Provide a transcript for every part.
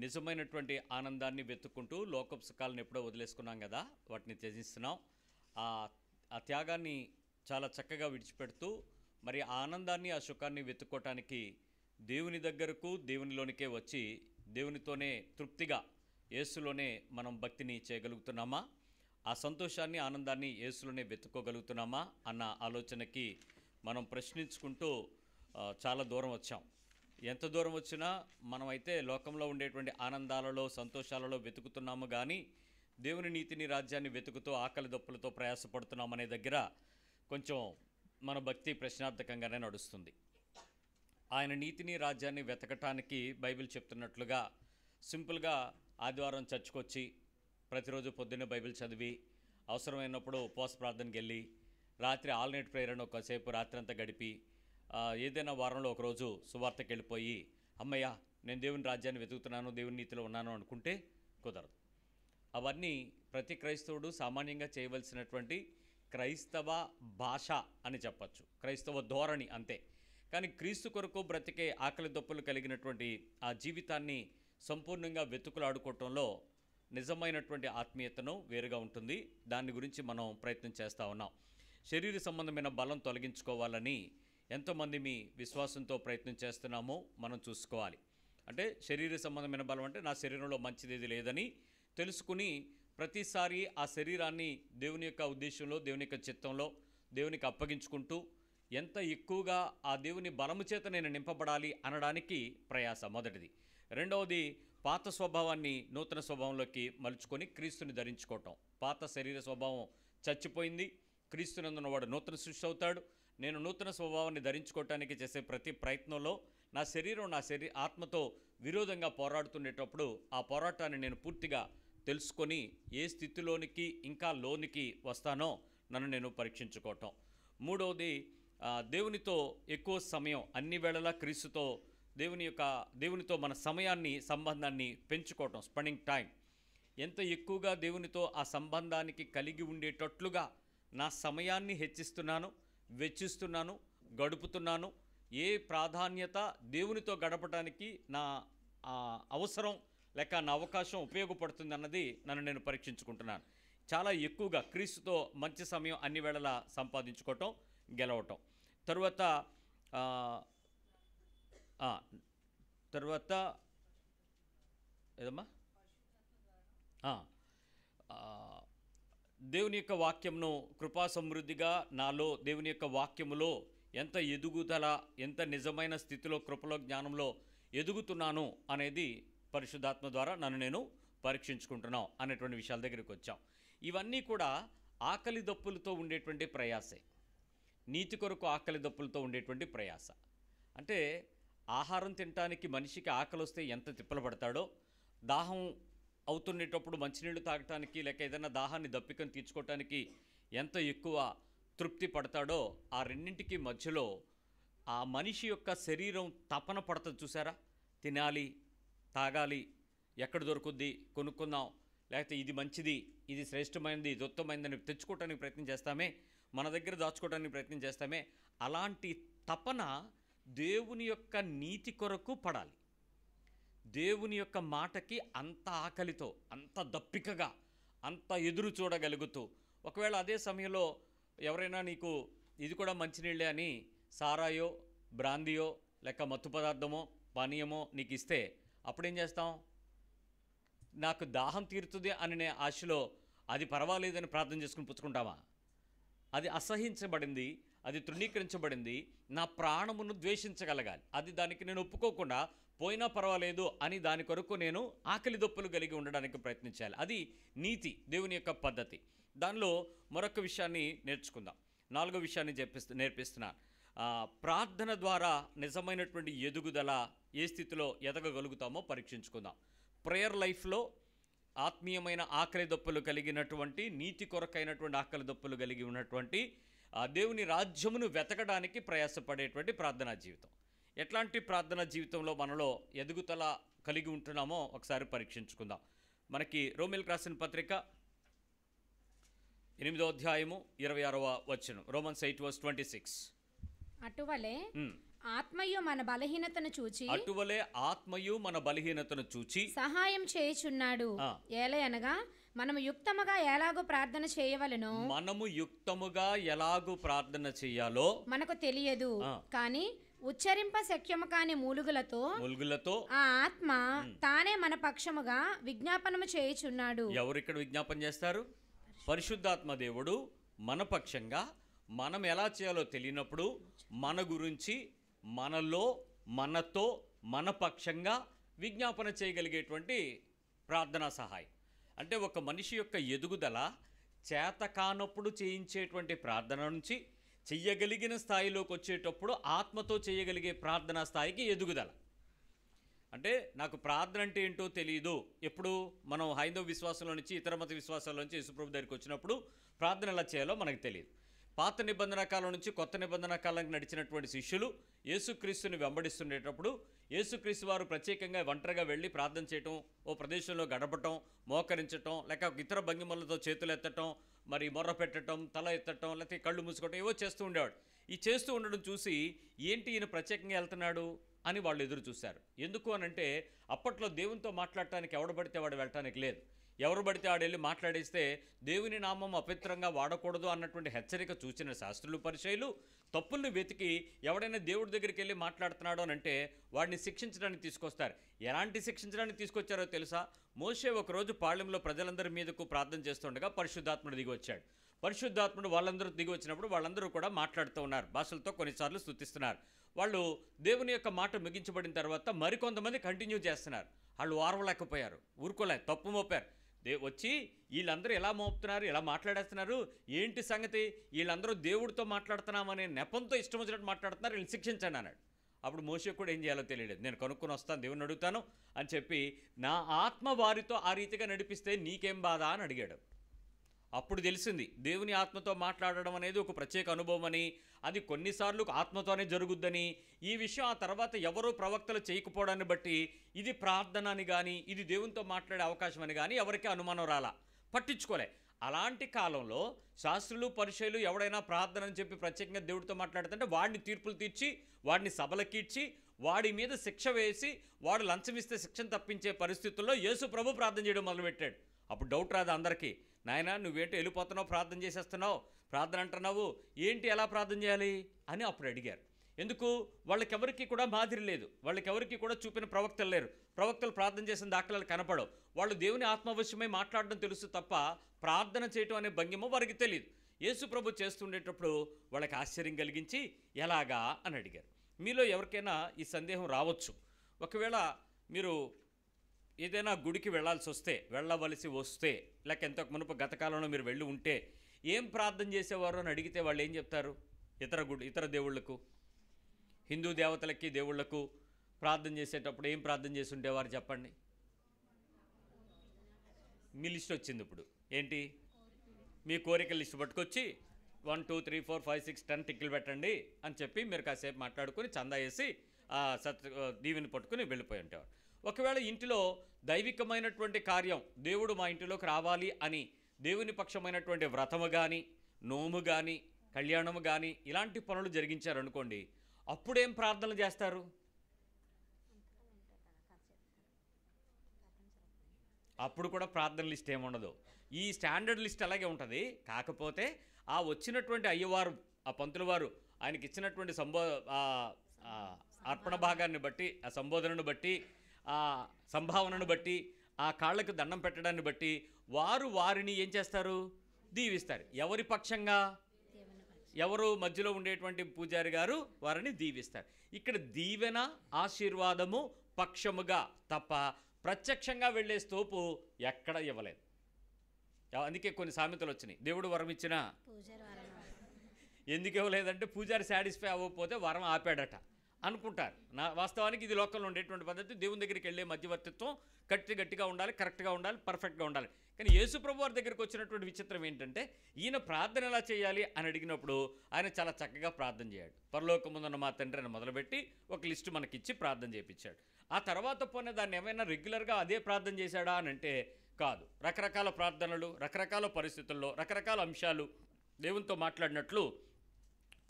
నిజమైనటువంటి ఆనందాన్ని వెతుక్కుంటూ లోకపు సుఖాలను ఎప్పుడో వదిలేసుకున్నాం కదా, వాటిని త్యజిస్తున్నాం. ఆ ఆ త్యాగాన్ని చాలా చక్కగా విడిచిపెడుతూ మరి ఆ ఆనందాన్ని ఆ సుఖాన్ని వెతుక్కోవటానికి దేవుని దగ్గరకు దేవునిలోనికే వచ్చి దేవునితోనే తృప్తిగా యేసులోనే మనం భక్తిని చేయగలుగుతున్నామా, ఆ సంతోషాన్ని ఆనందాన్ని యేసులోనే వెతుక్కోగలుగుతున్నామా అన్న ఆలోచనకి మనం ప్రశ్నించుకుంటూ చాలా దూరం వచ్చాం. ఎంత దూరం వచ్చినా మనమైతే లోకంలో ఉండేటువంటి ఆనందాలలో సంతోషాలలో వెతుకుతున్నాము, కానీ దేవుని నీతిని రాజ్యాన్ని వెతుకుతూ ఆకలి దప్పులతో ప్రయాసపడుతున్నామనే దగ్గర కొంచెం మన భక్తి ప్రశ్నార్థకంగానే నడుస్తుంది. ఆయన నీతిని రాజ్యాన్ని వెతకటానికి బైబిల్ చెప్తున్నట్లుగా సింపుల్గా ఆదివారం చర్చ్కొచ్చి ప్రతిరోజు పొద్దున్నే బైబిల్ చదివి అవసరమైనప్పుడు ఉపవాస ప్రార్థనకి వెళ్ళి రాత్రి ఆల్నైట్ ప్రేయర్ అని ఒకసేపు రాత్రి అంతా గడిపి ఏదైనా వారంలో ఒకరోజు సువార్తకి వెళ్ళిపోయి అమ్మయ్య నేను దేవుని రాజ్యాన్ని వెతుకుతున్నాను, దేవుని నీతిలో ఉన్నాను అనుకుంటే కుదరదు. అవన్నీ ప్రతి క్రైస్తవుడు సామాన్యంగా చేయవలసినటువంటి క్రైస్తవ భాష అని చెప్పచ్చు, క్రైస్తవ ధోరణి అంతే. కానీ క్రీస్తు కొరకు బ్రతికే ఆకలి దప్పులు కలిగినటువంటి ఆ జీవితాన్ని సంపూర్ణంగా వెతుకులాడుకోవటంలో నిజమైనటువంటి ఆత్మీయతను వేరుగా ఉంటుంది. దాని గురించి మనం ప్రయత్నం చేస్తూ ఉన్నాం. శరీర సంబంధమైన బలం తొలగించుకోవాలని ఎంతోమంది మీ విశ్వాసంతో ప్రయత్నం చేస్తున్నామో మనం చూసుకోవాలి. అంటే శరీర సంబంధమైన బలం అంటే నా శరీరంలో మంచిది లేదని తెలుసుకుని ప్రతిసారి ఆ శరీరాన్ని దేవుని యొక్క ఉద్దేశంలో, దేవుని యొక్క చిత్తంలో దేవునికి అప్పగించుకుంటూ ఎంత ఎక్కువగా ఆ దేవుని బలము చేత నేను నింపబడాలి అనడానికి ప్రయాస మొదటిది. రెండవది పాత స్వభావాన్ని నూతన స్వభావంలోకి మలుచుకొని క్రీస్తుని ధరించుకోవటం. పాత శరీర స్వభావం చచ్చిపోయింది, క్రీస్తునందున్నవాడు నూతన సృష్టి అవుతాడు. నేను నూతన స్వభావాన్ని ధరించుకోవటానికి చేసే ప్రతి ప్రయత్నంలో నా శరీరం ఆత్మతో విరోధంగా పోరాడుతుండేటప్పుడు ఆ పోరాటాన్ని నేను పూర్తిగా తెలుసుకొని ఏ స్థితిలోనికి ఇంకా లోనికి వస్తానో నన్ను నేను పరీక్షించుకోవటం. మూడవది దేవునితో ఎక్కువ సమయం అన్ని వేళలా క్రీస్తుతో దేవునితో మన సమయాన్ని సంబంధాన్ని పెంచుకోవటం, స్పెండింగ్ టైం. ఎంత ఎక్కువగా దేవునితో ఆ సంబంధానికి కలిగి ఉండేటట్లుగా నా సమయాన్ని హెచ్చిస్తున్నాను, వెచ్చిస్తున్నాను, గడుపుతున్నాను, ఏ ప్రాధాన్యత దేవునితో గడపడానికి నా అవసరం లేక నా అవకాశం ఉపయోగపడుతుంది అన్నది నన్ను నేను పరీక్షించుకుంటున్నాను. చాలా ఎక్కువగా క్రీస్తుతో మంచి సమయం అన్ని వేళలా సంపాదించుకోవటం, గెలవటం. తర్వాత ఏదమ్మా దేవుని యొక్క వాక్యంను కృపా సమృద్ధిగా నాలో దేవుని యొక్క వాక్యములో ఎంత ఎదుగుదల, ఎంత నిజమైన స్థితిలో కృపలో జ్ఞానంలో ఎదుగుతున్నాను అనేది పరిశుద్ధాత్మ ద్వారా నన్ను నేను పరీక్షించుకుంటున్నాం అనేటువంటి విషయాల దగ్గరికి వచ్చాం. ఇవన్నీ కూడా ఆకలి దప్పులతో ఉండేటువంటి ప్రయాసే, నీతి కొరకు ఆకలి దప్పులతో ఉండేటువంటి ప్రయాస. అంటే ఆహారం తినటానికి మనిషికి ఆకలి వస్తే ఎంత తిప్పలు పడతాడో, దాహం అవుతుండేటప్పుడు మంచినీళ్ళు తాగటానికి లేక ఏదైనా దాహాన్ని దప్పికని తీర్చుకోవటానికి ఎంత ఎక్కువ తృప్తి పడతాడో, ఆ రెండింటికి మధ్యలో ఆ మనిషి యొక్క శరీరం తపన పడుతుంది చూసారా. తినాలి, తాగాలి, ఎక్కడ దొరుకుద్ది కొనుక్కుందాం, లేకపోతే ఇది మంచిది, ఇది శ్రేష్టమైనది, ఇది ఉత్తమైనదని తెచ్చుకోవడానికి ప్రయత్నం చేస్తామే, మన దగ్గర దాచుకోవడానికి ప్రయత్నం చేస్తామే. అలాంటి తపన దేవుని యొక్క నీతి కొరకు పడాలి. దేవుని యొక్క మాటకి అంత ఆకలితో, అంత దప్పికగా, అంత ఎదురు చూడగలుగుతూ, ఒకవేళ అదే సమయంలో ఎవరైనా నీకు ఇది కూడా మంచినీళ్ళే అని సారాయో, బ్రాందీయో లేక మత్తు పదార్థమో, పానీయమో నీకు ఇస్తే అప్పుడేం చేస్తాం? నాకు దాహం తీరుతుంది అనే ఆశలో అది పర్వాలేదని ప్రార్థన చేసుకుని పుచ్చుకుంటామా? అది అసహించబడింది, అది తృణీకరించబడింది. నా ప్రాణమును ద్వేషించగలగాలి. అది దానికి నేను ఒప్పుకోకుండా పోయినా పర్వాలేదు అని దాని కొరకు నేను ఆకలి దప్పులు కలిగి ఉండడానికి ప్రయత్నించాలి. అది నీతి, దేవుని యొక్క పద్ధతి. దానిలో మరొక విషయాన్ని నేర్చుకుందాం. 4వ విషయాన్ని నేర్పిస్తున్నాను. ప్రార్థన ద్వారా నిజమైనటువంటి ఎదుగుదల ఏ స్థితిలో ఎదగగలుగుతామో పరీక్షించుకుందాం. ప్రేయర్ లైఫ్లో ఆత్మీయమైన ఆకలి దప్పులు కలిగినటువంటి, నీతి కొరకైనటువంటి ఆకలి దప్పులు కలిగి ఉన్నటువంటి దేవుని రాజ్యమును వెతకడానికి ప్రయాసపడేటువంటి ప్రార్థనా జీవితం. ఎట్లాంటి ప్రార్థనా జీవితంలో మనలో ఎదుగుదల కలిగి ఉంటున్నామో ఒకసారి పరీక్షించుకుందాం. మనకి రోమీయులకు రాసిన పత్రిక 8వ అధ్యాయము 26వ వచనం, Romans 8:26. అటువలే ఆత్మయు మన బలహీనతను చూచి అటువలే ఆత్మయు మన బలహీనతను చూచి సహాయం చేయుచున్నాడు. ఏలయనగా మనము యుక్తముగా ఎలాగో ప్రార్థన చేయవలెనో ప్రార్థన చేయాలో మనకు తెలియదు. కానీ ఉచ్చరింప శక్యము కాని మూలుగులతో ఆ ఆత్మ తానే మన పక్షముగా విజ్ఞాపనము చేయుచున్నాడు. ఎవరు ఇక్కడ విజ్ఞాపన చేస్తారు? పరిశుద్ధాత్మ దేవుడు మన పక్షంగా మనం ఎలా చేయాలో తెలియనప్పుడు మన గురించి మనలో మనతో మన పక్షంగా విజ్ఞాపన చేయగలిగేటువంటి ప్రార్థనా సహాయం. అంటే ఒక మనిషి యొక్క ఎదుగుదల చేత కానప్పుడు చేయించేటువంటి ప్రార్థన నుంచి చెయ్యగలిగిన స్థాయిలోకి వచ్చేటప్పుడు ఆత్మతో చేయగలిగే ప్రార్థనా స్థాయికి ఎదుగుదల. అంటే నాకు ప్రార్థన అంటే ఏంటో తెలియదు. ఎప్పుడు మనం హైందవ విశ్వాసంలో నుంచి ఇతర మత విశ్వాసాల నుంచి యేసుప్రభు దగ్గరికి వచ్చినప్పుడు ప్రార్థన ఎలా చేయాలో మనకు తెలియదు. పాత నిబంధన కాలం నుంచి కొత్త నిబంధన కాలానికి నడిచినటువంటి శిష్యులు యేసుక్రీస్తుని వెంబడిస్తుండేటప్పుడు యేసుక్రీస్తు వారు ప్రత్యేకంగా ఒంటరిగా వెళ్ళి ప్రార్థన చేయటం, ఓ ప్రదేశంలో గడపటం, మోకరించటం, లేక ఇతర భంగిమలతో చేతులు ఎత్తటం, మరి మొర్ర పెట్టడం, తల ఎత్తటం, లేకపోతే కళ్ళు మూసుకోవటం ఏవో చేస్తూ ఉండేవాడు. ఈ చేస్తూ ఉండడం చూసి ఏంటి ఈయన ప్రత్యేకంగా వెళ్తున్నాడు అని వాళ్ళు ఎదురు చూశారు. ఎందుకు అనంటే అప్పట్లో దేవునితో మాట్లాడటానికి ఎవడు పడితే వాడు వెళ్ళటానికి లేదు. ఎవరు పడితే ఆడు వెళ్ళి మాట్లాడేస్తే దేవుని నామం అపవిత్రంగా వాడకూడదు అన్నటువంటి హెచ్చరిక చూసిన శాస్త్రులు పరిచయులు తప్పుల్ని వెతికి ఎవడైనా దేవుడి దగ్గరికి వెళ్ళి మాట్లాడుతున్నాడు అని అంటే వాడిని శిక్షించడానికి తీసుకొస్తారు. ఎలాంటి శిక్షించడానికి తీసుకొచ్చారో తెలుసా? మోషే ఒకరోజు పాళెంలో ప్రజలందరి మీదకు ప్రార్థన చేస్తుండగా పరిశుద్ధాత్ముడు దిగి వచ్చాడు. పరిశుద్ధాత్ముడు వాళ్ళందరూ దిగి వచ్చినప్పుడు వాళ్ళందరూ కూడా మాట్లాడుతూ ఉన్నారు, భాషలతో కొన్నిసార్లు స్తుతిస్తున్నారు. వాళ్ళు దేవుని యొక్క మాట ముగించబడిన తర్వాత మరికొంతమంది కంటిన్యూ చేస్తున్నారు. వాళ్ళు ఓర్వలేకపోయారు, ఊరుకోలే, తప్పు మోపారు. వచ్చి వీళ్ళందరూ ఎలా మోపుతున్నారు, ఎలా మాట్లాడేస్తున్నారు, ఏంటి సంగతి, వీళ్ళందరూ దేవుడితో మాట్లాడుతున్నామనే నెపంతో ఇష్టం వచ్చినట్టు మాట్లాడుతున్నారు, వీళ్ళని శిక్షించండి అన్నాడు. అప్పుడు మోషే కూడా ఏం చేయాలో తెలియలేదు. నేను కనుక్కొని వస్తాను, దేవుని అడుగుతాను అని చెప్పి నా ఆత్మ వారితో ఆ రీతిగా నడిపిస్తే నీకేం బాధ అని అడిగాడు. అప్పుడు తెలిసింది దేవుని ఆత్మతో మాట్లాడడం అనేది ఒక ప్రత్యేక అనుభవం అని, అది కొన్నిసార్లు ఆత్మతోనే జరుగుద్దని. ఈ విషయం ఆ తర్వాత ఎవరో ప్రవక్తలు చేయకపోవడాన్ని బట్టి ఇది ప్రార్థన అని కానీ ఇది దేవునితో మాట్లాడే అవకాశం అని కానీ ఎవరికీ అనుమానం రాలా, పట్టించుకోలే. అలాంటి కాలంలో శాస్త్రులు పరిచయులు ఎవడైనా ప్రార్థన అని చెప్పి ప్రత్యేకంగా దేవుడితో మాట్లాడుతుంటే వాడిని తీర్పులు తీర్చి, వాడిని సభలకిచ్చి, వాడి మీద శిక్ష వేసి, వాడు లంచం ఇస్తే శిక్షను తప్పించే పరిస్థితుల్లో యేసు ప్రభు ప్రార్థన చేయడం మొదలుపెట్టాడు. అప్పుడు డౌట్ రాదు అందరికీ, నాయన నువ్వేంటి వెళ్ళిపోతున్నావు, ప్రార్థన చేసేస్తున్నావు, ప్రార్థన అంటున్నావు, ఏంటి ఎలా ప్రార్థన చేయాలి అని అప్పుడు అడిగారు. ఎందుకు? వాళ్ళకెవరికి కూడా మాదిరి లేదు, వాళ్ళకెవరికి కూడా చూపిన ప్రవక్తలు లేరు, ప్రవక్తలు ప్రార్థన చేసిన దాఖలాలు కనపడవు. వాళ్ళు దేవుని ఆత్మవశ్యమై మాట్లాడడం తెలుసు తప్ప ప్రార్థన చేయటం అనే భంగిమ వారికి తెలియదు. యేసు ప్రభు చేస్తుండేటప్పుడు వాళ్ళకి ఆశ్చర్యం కలిగించి ఎలాగా అని అడిగారు. మీలో ఎవరికైనా ఈ సందేహం రావచ్చు. ఒకవేళ మీరు ఏదైనా గుడికి వెళ్ళవలసి వస్తే లేక ఎంతకు మునుపు గత కాలంలో మీరు వెళ్ళి ఉంటే ఏం ప్రార్థన చేసేవారు అని అడిగితే వాళ్ళు ఏం చెప్తారు? ఇతర దేవుళ్లకు, హిందూ దేవతలకి దేవుళ్లకు ప్రార్థన చేసేటప్పుడు ఏం ప్రార్థన చేసి ఉండేవారు చెప్పండి? మీ లిస్ట్ వచ్చింది ఇప్పుడు. ఏంటి? మీ కోరికల లిస్ట్ పట్టుకొచ్చి 1 2 3 4 5 6 10 టిక్కులు పెట్టండి అని చెప్పి మీరు కాసేపు మాట్లాడుకొని చందా వేసి దీవిని పట్టుకుని వెళ్ళిపోయి ఉంటారు. ఒకవేళ ఇంటిలో దైవికమైనటువంటి కార్యం, దేవుడు మా ఇంటిలోకి రావాలి అని దేవుని పక్షమైనటువంటి వ్రతము కానీ, నోము కానీ, కళ్యాణము కానీ ఇలాంటి పనులు జరిగించారనుకోండి, అప్పుడేం ప్రార్థనలు చేస్తారు? అప్పుడు కూడా ప్రార్థన లిస్ట్ ఏముండదు. ఈ స్టాండర్డ్ లిస్ట్ అలాగే ఉంటుంది. కాకపోతే ఆ వచ్చినటువంటి అయ్యవారు, ఆ పంతుల వారు ఆయనకి ఇచ్చినటువంటి అర్పణ భాగాన్ని బట్టి, ఆ సంబోధనను బట్టి, ఆ సంభావనను బట్టి, ఆ కాళ్ళకు దండం పెట్టడాన్ని బట్టి వారిని ఏం చేస్తారు? దీవిస్తారు. ఎవరి పక్షంగా? ఎవరు మధ్యలో ఉండేటువంటి పూజారి గారు వారిని దీవిస్తారు. ఇక్కడ దీవెన, ఆశీర్వాదము పక్షముగా తప్ప ప్రత్యక్షంగా వెళ్ళే స్తోపు ఎక్కడ ఇవ్వలేదు. అందుకే కొన్ని సామెతలు వచ్చినాయి. దేవుడు వరం ఇచ్చినా ఎందుకు ఇవ్వలేదంటే పూజారి సాటిస్ఫై అవ్వకపోతే వరం ఆపాడట అనుకుంటారు. వాస్తవానికి ఇది లోకంలో ఉండేటువంటి పద్ధతి. దేవుని దగ్గరికి వెళ్ళే మధ్యవర్తిత్వం గట్టిగా ఉండాలి, కరెక్ట్గా ఉండాలి, పర్ఫెక్ట్గా ఉండాలి. కానీ యేసు ప్రభు వారి దగ్గరికి వచ్చినటువంటి విచిత్రం ఏంటంటే ఈయన ప్రార్థన ఎలా చేయాలి అని అడిగినప్పుడు ఆయన చాలా చక్కగా ప్రార్థన చేయాడు. పరలోకముందున్న మా తండ్రి అని మొదలుపెట్టి ఒక లిస్టు మనకిచ్చి ప్రార్థన చేయించాడు. ఆ తర్వాత పోనీ దాన్ని ఏమైనా రెగ్యులర్గా అదే ప్రార్థన చేశాడా అని అంటే కాదు. రకరకాల ప్రార్థనలు, రకరకాల పరిస్థితుల్లో రకరకాల అంశాలు దేవునితో మాట్లాడినట్లు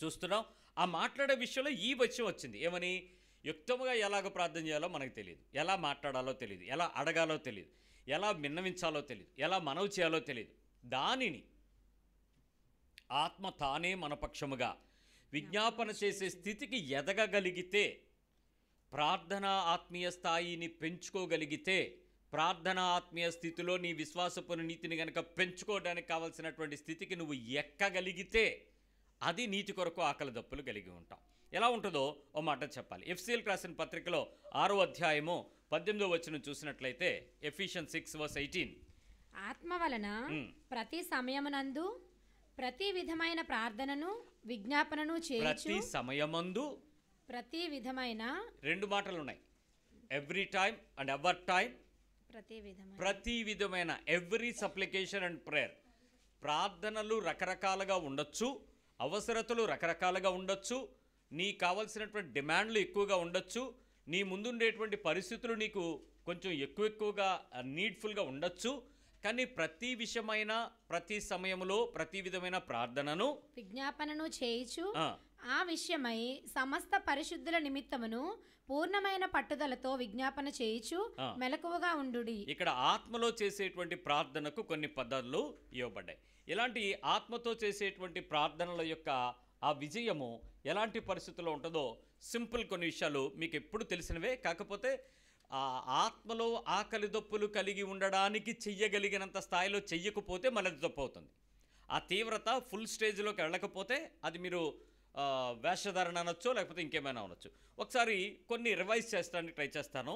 చూస్తున్నాం. ఆ మాట్లాడే విషయంలో ఈ విషయం వచ్చింది. ఏమని? యుక్తముగా ఎలాగ ప్రార్థన చేయాలో మనకు తెలియదు, ఎలా మాట్లాడాలో తెలియదు, ఎలా అడగాలో తెలియదు, ఎలా విన్నవించాలో తెలియదు, ఎలా మనవి చేయాలో తెలియదు. దానిని ఆత్మ తానే మన పక్షముగా విజ్ఞాపన చేసే స్థితికి ఎదగగలిగితే, ప్రార్థన ఆత్మీయ స్థాయిని పెంచుకోగలిగితే, ప్రార్థన ఆత్మీయ స్థితిలో నీ విశ్వాసపు నీతిని కనుక పెంచుకోవడానికి కావాల్సినటువంటి స్థితికి నువ్వు ఎక్కగలిగితే, అది నీతి కొరకు ఆకలి దప్పులు కలిగి ఉంటాం. ఎలా ఉంటుందో ఓ మాట చెప్పాలి. ఎఫ్సీఎల్కి రాసిన పత్రికలో 6వ అధ్యాయము 18వ వచనం చూసినట్లయితే, ఎఫిషియన్స్ 6:18, ఆత్మ వలన ప్రతి సమయమునందు ప్రతి విధమైన ప్రార్థనను విజ్ఞాపనను చేయుచు. ప్రతి సమయమందు, ప్రతి విధమైన, 2 మాటలు ఉన్నాయి, every time and ever time. ప్రతి విధమైన, ఎవ్రీ సప్లికేషన్ అండ్ ప్రేయర్. ప్రార్థనలు రకరకాలుగా ఉండొచ్చు, అవసరతలు రకరకాలుగా ఉండొచ్చు, నీకు కావాల్సినటువంటి డిమాండ్లు ఎక్కువగా ఉండొచ్చు, నీ ముందుండేటువంటి పరిస్థితులు నీకు కొంచెం ఎక్కువగా నీడ్ఫుల్గా ఉండొచ్చు. కానీ ప్రతి విషయమైన, ప్రతి సమయంలో ప్రతి విధమైన ప్రార్థనను విజ్ఞాపనను చేయుచు ఆ విషయమై సమస్త పరిశుద్ధుల నిమిత్తమును పూర్ణమైన పట్టుదలతో విజ్ఞాపన చేయుచు మెలకువగా ఉండుడి. ఇక్కడ ఆత్మలో చేసేటువంటి ప్రార్థనకు కొన్ని పద్ధతులు ఇవ్వబడ్డాయి. ఇలాంటి ఆత్మతో చేసేటువంటి ప్రార్థనల యొక్క ఆ విజయము ఎలాంటి పరిస్థితుల్లో ఉంటుందో సింపుల్ కొన్ని విషయాలు మీకు ఎప్పుడు తెలిసినవే. కాకపోతే ఆ ఆత్మలో ఆకలి దప్పులు కలిగి ఉండడానికి చెయ్యగలిగినంత స్థాయిలో చెయ్యకపోతే మళ్ళీ తప్పు అవుతుంది. ఆ తీవ్రత ఫుల్ స్టేజ్లోకి వెళ్ళకపోతే అది మీరు వేషధారణ అనొచ్చు, లేకపోతే ఇంకేమైనా అనొచ్చు. ఒకసారి కొన్ని రివైజ్ చేస్తానికి ట్రై చేస్తాను.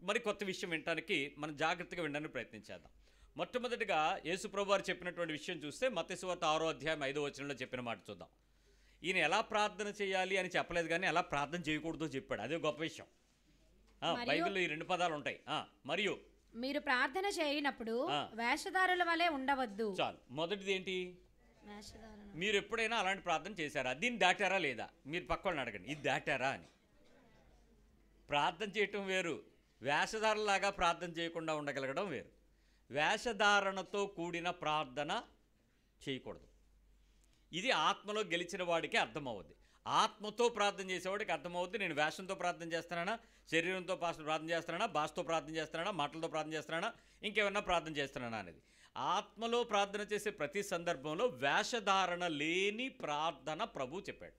మరి కొత్త విషయం వినడానికి మనం జాగ్రత్తగా వినడానికి ప్రయత్నించేద్దాం. మొట్టమొదటిగా యేసుప్రభు వారు చెప్పినటువంటి విషయం చూస్తే మత్తయి సువార్త 6వ అధ్యాయం 5వ వచనంలో చెప్పిన మాట చూద్దాం. ఈయన ఎలా ప్రార్థన చేయాలి అని చెప్పలేదు, కానీ ఎలా ప్రార్థన చేయకూడదో చెప్పాడు. అదే గొప్ప విషయం. బైబిల్లో ఈ 2 పదాలు ఉంటాయి. మరియు మీరు ప్రార్థన చేయనప్పుడు వేషధారుల వలె ఉండవద్దు. చాలు. మొదటిది ఏంటి? మీరు ఎప్పుడైనా అలాంటి ప్రార్థన చేశారా? దీన్ని దాటారా లేదా? మీరు పక్కన అడగండి, ఇది దాటారా అని. ప్రార్థన చేయటం వేరు, వేషధారలాగా ప్రార్థన చేయకుండా ఉండగలగడం వేరు. వేషధారణతో కూడిన ప్రార్థన చేయకూడదు. ఇది ఆత్మలో గెలిచిన వాడికి అర్థమవుద్ది. ఆత్మతో ప్రార్థన చేసేవాడికి అర్థమవుద్ది, నేను వేషంతో ప్రార్థన చేస్తున్నానా, శరీరంతో ప్రార్థన చేస్తున్నానా, భాషతో ప్రార్థన చేస్తున్నానా, మాటలతో ప్రార్థన చేస్తున్నానా, ఇంకేమన్నా ప్రార్థన చేస్తున్నానా అనేది. ఆత్మలో ప్రార్థన చేసే ప్రతి సందర్భంలో వేషధారణ లేని ప్రార్థన ప్రభు చెప్పాడు.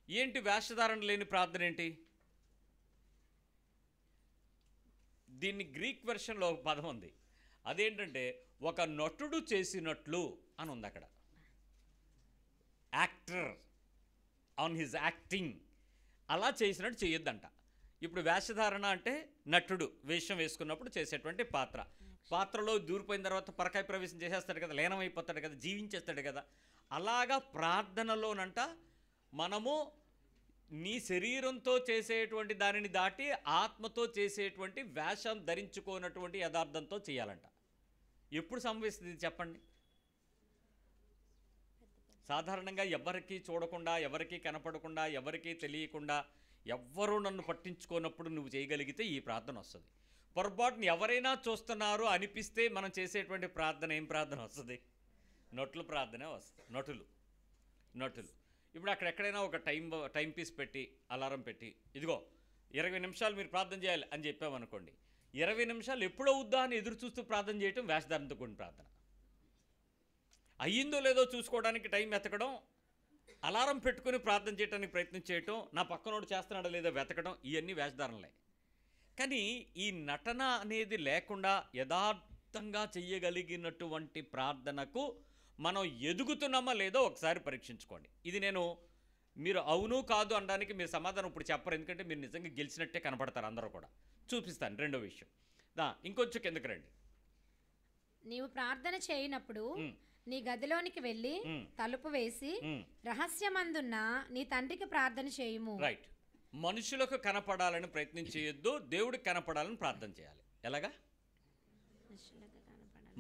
ఏంటి వేషధారణ లేని ప్రార్థన ఏంటి? దీన్ని గ్రీక్ వెర్షన్లో ఒక పదం ఉంది. అదేంటంటే ఒక నటుడు చేసినట్లు అని ఉంది అక్కడ. యాక్టర్ ఆన్ హిజ్ యాక్టింగ్ అలా చేసినట్టు చేయొద్దంట. ఇప్పుడు వేషధారణ అంటే నటుడు వేషం వేసుకున్నప్పుడు చేసేటువంటి పాత్రలో దూరిపోయిన తర్వాత పరకాయ ప్రవేశం చేసేస్తాడు కదా, లీనమైపోతాడు కదా, జీవించేస్తాడు కదా. అలాగా ప్రార్థనలోనంట మనము నీ శరీరంతో చేసేటువంటి దానిని దాటి ఆత్మతో చేసేటువంటి వేషం ధరించుకోనటువంటి యథార్థంతో చేయాలంట. ఎప్పుడు సంభవిస్తుంది చెప్పండి? సాధారణంగా ఎవరికి చూడకుండా, ఎవరికి కనపడకుండా, ఎవరికి తెలియకుండా, ఎవ్వరూ నన్ను పట్టించుకోనప్పుడు నువ్వు చేయగలిగితే ఈ ప్రార్థన వస్తుంది. పొరపాటుని ఎవరైనా చూస్తున్నారు అనిపిస్తే మనం చేసేటువంటి ప్రార్థన ఏం ప్రార్థన వస్తుంది? నటుల ప్రార్థనే వస్తుంది. నటులు ఇప్పుడు అక్కడెక్కడైనా ఒక టైం పీస్ పెట్టి, అలారం పెట్టి, ఇదిగో 20 నిమిషాలు మీరు ప్రార్థన చేయాలి అని చెప్పామనుకోండి, 20 నిమిషాలు ఎప్పుడవుద్దా అని ఎదురు చూస్తూ ప్రార్థన చేయటం వేషధారణతో కూడిన ప్రార్థన. అయ్యిందో లేదో చూసుకోవడానికి టైం వెతకడం, అలారం పెట్టుకుని ప్రార్థన చేయడానికి ప్రయత్నం చేయటం, నా పక్కనోడు చేస్తున్నాడో లేదో వెతకడం, ఇవన్నీ వేషధారణలే. కానీ ఈ నటన అనేది లేకుండా యథార్థంగా చెయ్యగలిగినటువంటి ప్రార్థనకు మనం ఎదుగుతున్నామా లేదో ఒకసారి పరీక్షించుకోండి. ఇది మీరు అవును కాదు అనడానికి మీరు సమాధానం ఇప్పుడు చెప్పరు, ఎందుకంటే మీరు నిజంగా గెలిచినట్టే కనపడతారు అందరూ కూడా. చూపిస్తాను రెండో విషయం. ఇంకొంచెం కిందకి రండి. నీవు ప్రార్థన చేయనప్పుడు నీ గదిలోనికి వెళ్ళి తలుపు వేసి రహస్యమందున్న నీ తండ్రికి ప్రార్థన చేయుము. రైట్. మనుషులకు కనపడాలని ప్రయత్నం చేయొద్దు, దేవుడికి కనపడాలని ప్రార్థన చేయాలి. ఎలాగా?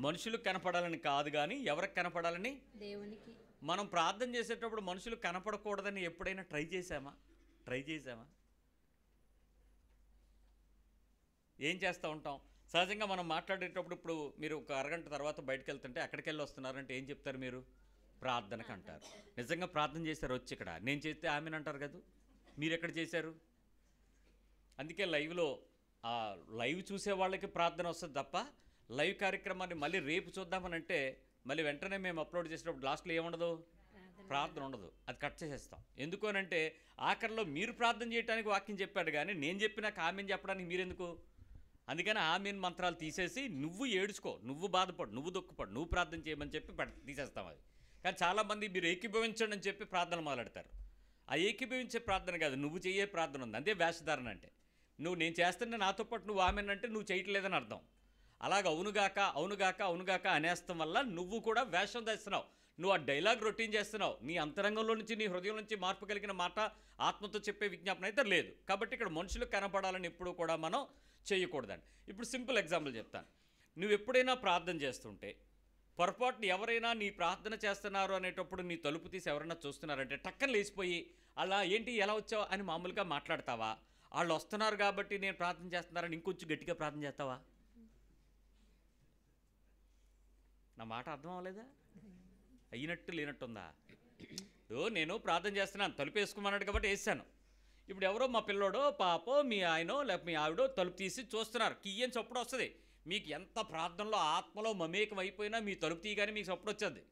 మనుషులకు కనపడాలని కాదు, కానీ ఎవరికి కనపడాలని? దేవునికి. మనం ప్రార్థన చేసేటప్పుడు మనుషులు కనపడకూడదని ఎప్పుడైనా ట్రై చేసామా? ఏం చేస్తూ ఉంటాం? సహజంగా మనం మాట్లాడేటప్పుడు ఇప్పుడు మీరు ఒక అరగంట తర్వాత బయటకు వెళ్తుంటే ఎక్కడికి వెళ్ళి వస్తున్నారంటే ఏం చెప్తారు మీరు? ప్రార్థనకు అంటారు. నిజంగా ప్రార్థన చేశారు వచ్చి ఇక్కడ? నేను చేస్తే ఆమెను అంటారు కదా. మీరు ఎక్కడ చేశారు? అందుకే లైవ్ చూసే వాళ్ళకి ప్రార్థన వస్తుంది తప్ప లైవ్ కార్యక్రమాన్ని మళ్ళీ రేపు చూద్దామని అంటే మళ్ళీ వెంటనే మేము అప్లోడ్ చేసినప్పుడు లాస్ట్లో ఏముండదు, ప్రార్థన ఉండదు. అది కట్ చేసేస్తాం. ఎందుకు అని అంటే ఆఖరిలో మీరు ప్రార్థన చేయడానికి వాక్యం చెప్పాడు, కానీ నేను చెప్పినాక ఆమెను చెప్పడానికి మీరెందుకు? అందుకని ఆమెను మంత్రాలు తీసేసి నువ్వు ఏడుచుకో, నువ్వు బాధపడు, నువ్వు దుఃఖపడు, నువ్వు ప్రార్థన చేయమని చెప్పి తీసేస్తాం. అది కానీ చాలామంది మీరు ఏకీభవించండి అని చెప్పి ప్రార్థన మొదలెడతారు. ఆ ఏకీభవించే ప్రార్థన కాదు, నువ్వు చేయే ప్రార్థన ఉంది. అంతే వేషధారణ అంటే. నేను చేస్తుంటే నాతో పాటు నువ్వు ఆమెనంటే నువ్వు చేయట్లేదని అర్థం. అలాగ అవునుగాక అవునుగాక అవునుగాక అనేస్తాం వల్ల నువ్వు కూడా వేషం తెస్తున్నావు. నువ్వు ఆ డైలాగ్ రొటీన్ చేస్తున్నావు. నీ అంతరంగంలో నుంచి, నీ హృదయం నుంచి మార్పు కలిగిన మాట ఆత్మతో చెప్పే విజ్ఞాపన అయితే లేదు. కాబట్టి ఇక్కడ మనుషులు కనపడాలని ఎప్పుడు కూడా మనం చేయకూడదండి. ఇప్పుడు సింపుల్ ఎగ్జాంపుల్ చెప్తాను. నువ్వు ఎప్పుడైనా ప్రార్థన చేస్తుంటే పొరపాటున ఎవరైనా నీ ప్రార్థన చేస్తున్నారు అనేటప్పుడు నీ తలుపు తీసి ఎవరైనా చూస్తున్నారంటే టక్కన లేచిపోయి అలా ఏంటి ఎలా వచ్చావు అని మామూలుగా మాట్లాడతావా? వాళ్ళు వస్తున్నారు కాబట్టి నేను ప్రార్థన చేస్తున్నారని ఇంకొంచెం గట్టిగా ప్రార్థన చేస్తావా? నా మాట అర్థం అవ్వలేదా? అయినట్టు లేనట్టుందా? నేను ప్రార్థన చేస్తున్నాను, తలుపు వేసుకోమన్నాడు కాబట్టి వేసాను. ఇప్పుడు ఎవరో మా పిల్లోడో పాపో మీ ఆయనో లేకపోతే మీ ఆవిడో తలుపు తీసి చూస్తున్నారు, కీయని చప్పుడు వస్తుంది. మీకు ఎంత ప్రార్థనలో ఆత్మలో మమేకం అయిపోయినా మీ తలుపు తీయగానే మీకు చప్పుడు వచ్చేది,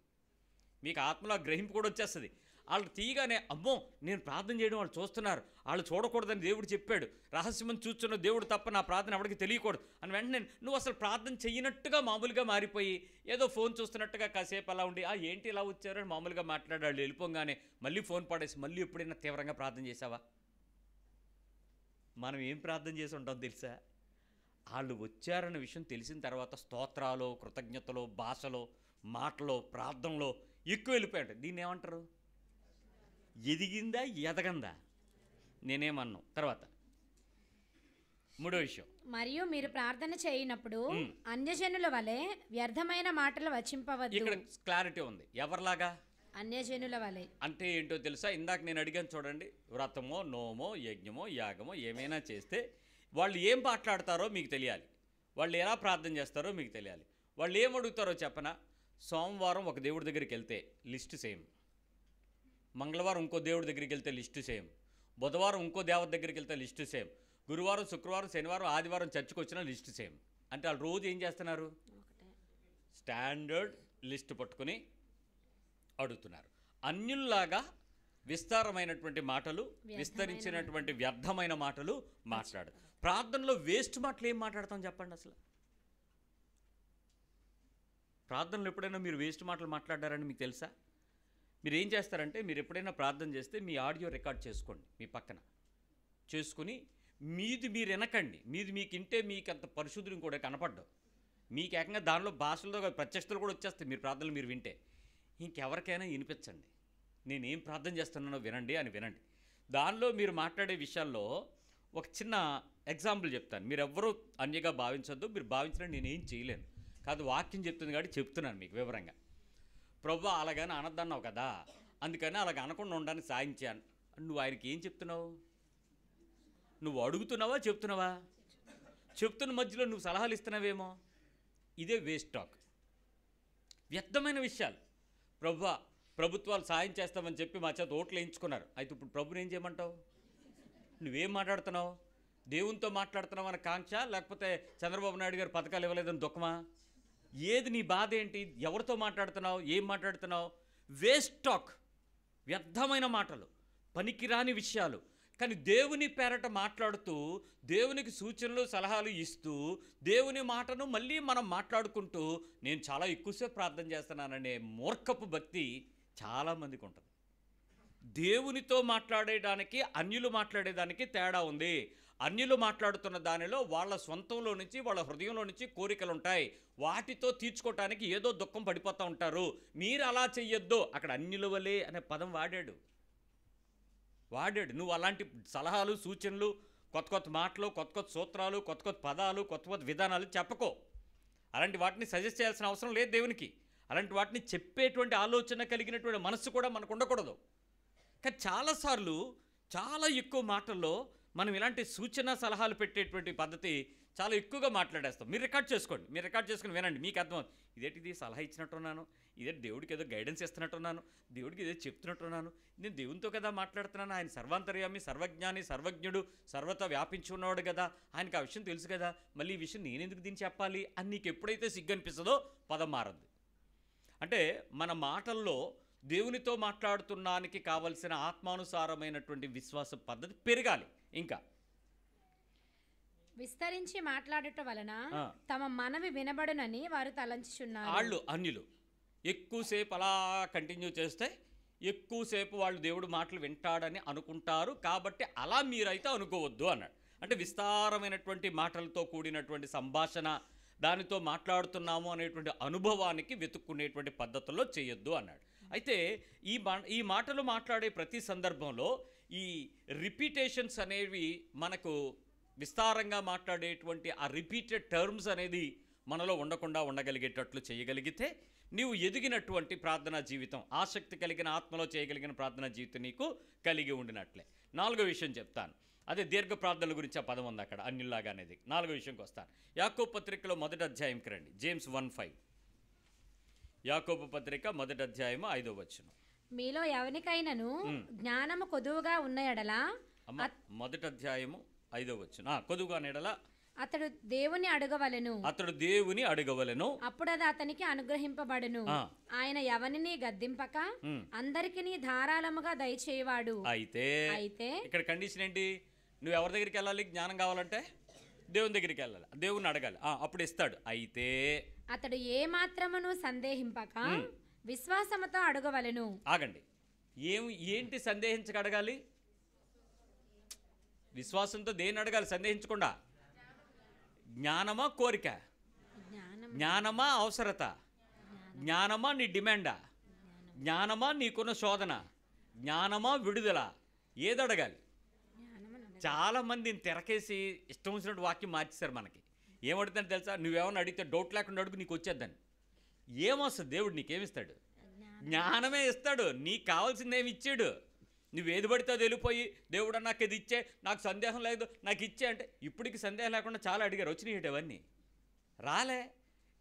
మీకు ఆత్మలో గ్రహింపు కూడా వచ్చేస్తుంది. వాళ్ళు తీయగానే అమ్మో నేను ప్రార్థన చేయడం వాళ్ళు చూస్తున్నారు, వాళ్ళు చూడకూడదని దేవుడు చెప్పాడు, రహస్యం చూస్తున్న దేవుడు తప్ప నా ప్రార్థన ఎవరికి తెలియకూడదు అని వెంటనే నువ్వు అసలు ప్రార్థన చేయనట్టుగా మామూలుగా మారిపోయి ఏదో ఫోన్ చూస్తున్నట్టుగా కాసేపు అలా ఉండి ఏంటి ఇలా వచ్చారు అని మామూలుగా మాట్లాడాడు. వెళ్ళిపోగానే మళ్ళీ ఫోన్ పడేసి మళ్ళీ ఎప్పుడైనా తీవ్రంగా ప్రార్థన చేసావా? మనం ఏం ప్రార్థన చేసి ఉంటాం తెలుసా? వాళ్ళు వచ్చారన్న విషయం తెలిసిన తర్వాత స్తోత్రాలు, కృతజ్ఞతలు, భాషలో, మాటలో, ప్రార్థనలో ఎక్కువ వెళ్ళిపోయాడు. దీన్ని ఏమంటారు? ఎదిగిందా ఎదగందా? నేనేమన్నాను. తర్వాత మూడో విషయం, మరియు మీరు ప్రార్థన చేయనప్పుడు అన్యజనుల వలె వ్యర్థమైన మాటలు వచింపవద్దు. ఇక్కడ క్లారిటీ ఉంది. ఎవరిలాగా? అన్యజనుల వలె అంటే ఏంటో తెలుసా? ఇందాక నేను అడిగాను చూడండి, వ్రతమో నోమో యజ్ఞమో యాగమో ఏమైనా చేస్తే వాళ్ళు ఏం మాట్లాడతారో మీకు తెలియాలి, వాళ్ళు ఎలా ప్రార్థన చేస్తారో మీకు తెలియాలి. వాళ్ళు ఏం అడుగుతారో చెప్పనా? సోమవారం ఒక దేవుడి దగ్గరికి వెళ్తే లిస్టు సేమ్, మంగళవారం ఇంకో దేవుడి దగ్గరికి వెళ్తే లిస్టు సేమ్, బుధవారం ఇంకో దేవత దగ్గరికి వెళ్తే లిస్టు సేమ్, గురువారం శుక్రవారం శనివారం ఆదివారం చర్చికి వచ్చిన లిస్టు సేమ్. అంటే వాళ్ళు రోజు ఏం చేస్తున్నారు? స్టాండర్డ్ లిస్ట్ పట్టుకుని అడుగుతున్నారు. అన్యుల్లాగా విస్తారమైనటువంటి మాటలు, విస్తరించినటువంటి వ్యర్థమైన మాటలు మాట్లాడు. ప్రార్థనలో వేస్ట్ మాటలు ఏం మాట్లాడతాం చెప్పండి? అసలు ప్రార్థనలో ఎప్పుడైనా మీరు వేస్ట్ మాటలు మాట్లాడారని మీకు తెలుసా? మీరు ఏం చేస్తారంటే, మీరు ఎప్పుడైనా ప్రార్థన చేస్తే మీ ఆడియో రికార్డ్ చేసుకోండి, మీ పక్కన చేసుకుని మీది మీరు వినకండి. మీది మీకు వింటే మీకు అంత పరిశుద్ధులు కూడా కనపడ్డావు, మీకు ఏకంగా దానిలో భాషలతో ప్రత్యక్షతలు కూడా వచ్చేస్తాయి. మీరు ప్రార్థనలు మీరు వింటే ఇంకెవరికైనా వినిపించండి, నేనేం ప్రార్థన చేస్తున్నానో వినండి అని వినండి. దానిలో మీరు మాట్లాడే విషయాల్లో ఒక చిన్న ఎగ్జాంపుల్ చెప్తాను. మీరు ఎవ్వరూ అన్యగా భావించొద్దు, మీరు భావించినా నేనేం చేయలేను కాదు, వాక్యం చెప్తుంది కాబట్టి చెప్తున్నాను మీకు వివరంగా. ప్రభువా అలాగని అనద్దన్నావు కదా, అందుకని అలాగ అనకుండా ఉండడానికి సాయించాను. నువ్వు ఆయనకి ఏం చెప్తున్నావు? నువ్వు అడుగుతున్నావా చెప్తున్నావా? చెప్తున్న మధ్యలో నువ్వు సలహాలు ఇస్తున్నావేమో. ఇదే వేస్ట్ టాక్, వ్యర్థమైన విషయాలు. ప్రభువా ప్రభుత్వాలు సాయం చేస్తామని చెప్పి మా చేత ఓట్లు వేయించుకున్నారు, అయితే ఇప్పుడు ప్రభుని ఏం చేయమంటావు? నువ్వేం మాట్లాడుతున్నావు? దేవునితో మాట్లాడుతున్నావు అన్న కాంక్ష, లేకపోతే చంద్రబాబు నాయుడు గారు పథకాలు ఇవ్వలేదని దుఃఖమా? ఏది నీ బాధ ఏంటి? ఎవరితో మాట్లాడుతున్నావు? ఏం మాట్లాడుతున్నావు? వేస్ట్ టాక్, వ్యర్థమైన మాటలు, పనికిరాని విషయాలు. కానీ దేవుని పేరట మాట్లాడుతూ, దేవునికి సూచనలు సలహాలు ఇస్తూ, దేవుని మాటను మళ్ళీ మనం మాట్లాడుకుంటూ నేను చాలా ఎక్కువసేపు ప్రార్థన చేస్తున్నాననే మూర్ఖపు భక్తి చాలామందికి ఉంటుంది. దేవునితో మాట్లాడేదానికి అన్యులు మాట్లాడేదానికి తేడా ఉంది. అన్యులు మాట్లాడుతున్న దానిలో వాళ్ళ సొంతంలో నుంచి, వాళ్ళ హృదయంలో నుంచి కోరికలు ఉంటాయి, వాటితో తీర్చుకోవటానికి ఏదో దుఃఖం పడిపోతూ ఉంటారు. మీరు అలా చెయ్యొద్దు. అక్కడ అన్యుల వలే అనే పదం వాడాడు. నువ్వు అలాంటి సలహాలు, సూచనలు, కొత్త కొత్త మాటలు, కొత్త కొత్త సూత్రాలు, కొత్త కొత్త పదాలు, కొత్త కొత్త విధానాలు చెప్పకో. అలాంటి వాటిని సజెస్ట్ చేయాల్సిన అవసరం లేదు దేవునికి. అలాంటి వాటిని చెప్పేటువంటి ఆలోచన కలిగినటువంటి మనస్సు కూడా మనకు ఉండకూడదు. కానీ చాలాసార్లు చాలా ఎక్కువ మాటల్లో మనం ఇలాంటి సూచన సలహాలు పెట్టేటువంటి పద్ధతి చాలా ఎక్కువగా మాట్లాడేస్తాం. మీరు రికార్డ్ చేసుకోండి, మీరు రికార్డ్ చేసుకుని వినండి, మీకు అర్థం. ఇదేంటిది సలహా ఇచ్చినట్టున్నాను, ఇదే దేవుడికి ఏదో గైడెన్స్ ఇస్తున్నట్టున్నాను, దేవుడికి ఏదో చెప్తున్నట్టున్నాను, నేను దేవునితో కదా మాట్లాడుతున్నాను, ఆయన సర్వాంతర్యామి, సర్వజ్ఞాని, సర్వజ్ఞుడు, సర్వత వ్యాపించి ఉన్నవాడు కదా, ఆయనకు ఆ విషయం తెలుసు కదా, మళ్ళీ ఈ విషయం నేనెందుకు దీన్ని చెప్పాలి అని నీకు ఎప్పుడైతే సిగ్గు అనిపిస్తుందో పదం మారద్దు. అంటే మన మాటల్లో దేవునితో మాట్లాడుతున్నానికి కావలసిన ఆత్మానుసారమైనటువంటి విశ్వాస పద్ధతి పెరగాలి. ఇంకా విస్తరించి మాట్లాడటం వలన తమ మనవి వినబడునని వారు తలంచుచున్నారు. వాళ్ళు అన్యులు ఎక్కువసేపు అలా కంటిన్యూ చేస్తే ఎక్కువసేపు వాళ్ళు దేవుడు మాటలు వింటాడని అనుకుంటారు, కాబట్టి అలా మీరైతే అనుకోవద్దు అన్నాడు. అంటే విస్తారమైనటువంటి మాటలతో కూడినటువంటి సంభాషణ, దానితో మాట్లాడుతున్నాము అనేటువంటి అనుభవానికి వెతుక్కునేటువంటి పద్ధతుల్లో చేయొద్దు అన్నాడు. అయితే ఈ మాటలు మాట్లాడే ప్రతి సందర్భంలో ఈ రిపీటేషన్స్ అనేవి మనకు విస్తారంగా మాట్లాడేటువంటి ఆ రిపీటెడ్ టర్మ్స్ అనేది మనలో ఉండగలిగేటట్లు చేయగలిగితే నీవు ఎదిగినటువంటి ప్రార్థనా జీవితం, ఆసక్తి కలిగిన ఆత్మలో చేయగలిగిన ప్రార్థనా జీవితం నీకు కలిగి ఉండినట్లే. 4వ విషయం చెప్తాను, అదే దీర్ఘ ప్రార్థనల గురించి ఆ పదం ఉంది అక్కడ అన్యుల్లాగా అనేది. 4వ విషయంకి వస్తాను. యాకోబు పత్రికలో 1వ అధ్యాయంకి రండి. జేమ్స్ 1:5. యాకోబు పత్రిక 1వ అధ్యాయము 5వ వచనం. మీలో ఎవరికైనాను జ్ఞానము కొదువుగా ఉన్న ఎడల, 1వ అధ్యాయము 5వ వచనం. కొదువుగా ఉన్న ఎడల అతడు దేవుని అడగవలెను, అప్పుడు అది అతనికి అనుగ్రహింపబడును. ఆయన ఎవరిని గద్దింపక అందరికీ ధారాళముగా దయచేయవాడు. అయితే ఇక్కడ కండిషన్ ఏంటి? నువ్వు ఎవరి దగ్గరికి వెళ్ళాలి? జ్ఞానం కావాలంటే దేవుని దగ్గరికి వెళ్ళాలి, దేవుని అడగాలి, అప్పుడు ఇస్తాడు. అయితే అతడు ఏ మాత్రమును సందేహింపక విశ్వాసముతో అడగవలెను. ఆగండి, ఏంటి సందేహించక అడగాలి? విశ్వాసంతో దేన్ని అడగాలి సందేహించకుండా? జ్ఞానమా కోరిక? జ్ఞానమా అవసరత? జ్ఞానమా నీ డిమాండా? జ్ఞానమా నీకున్న శోధన? జ్ఞానమా విడుదల? ఏది అడగాలి? చాలామందిని తెరకేసి ఇష్టం వచ్చినట్టు వాక్యం మార్చేశారు. మనకి ఏమడుతుందని తెలుసా? నువ్వేమన్నా అడిగితే డౌట్ లేకుండా అడుగు, నీకు వచ్చేద్దని. ఏమొస్తుంది? దేవుడు నీకేమిస్తాడు? జ్ఞానమే ఇస్తాడు. నీకు కావాల్సిందేమి ఇచ్చాడు. నువ్వేది పడితే అది వెళ్ళిపోయి దేవుడు నాకు ఇది ఇచ్చే, నాకు సందేహం లేదు, నాకు ఇచ్చే అంటే ఇప్పటికి సందేహం లేకుండా చాలా అడిగారు, వచ్చినాయి అవన్నీ రాలే.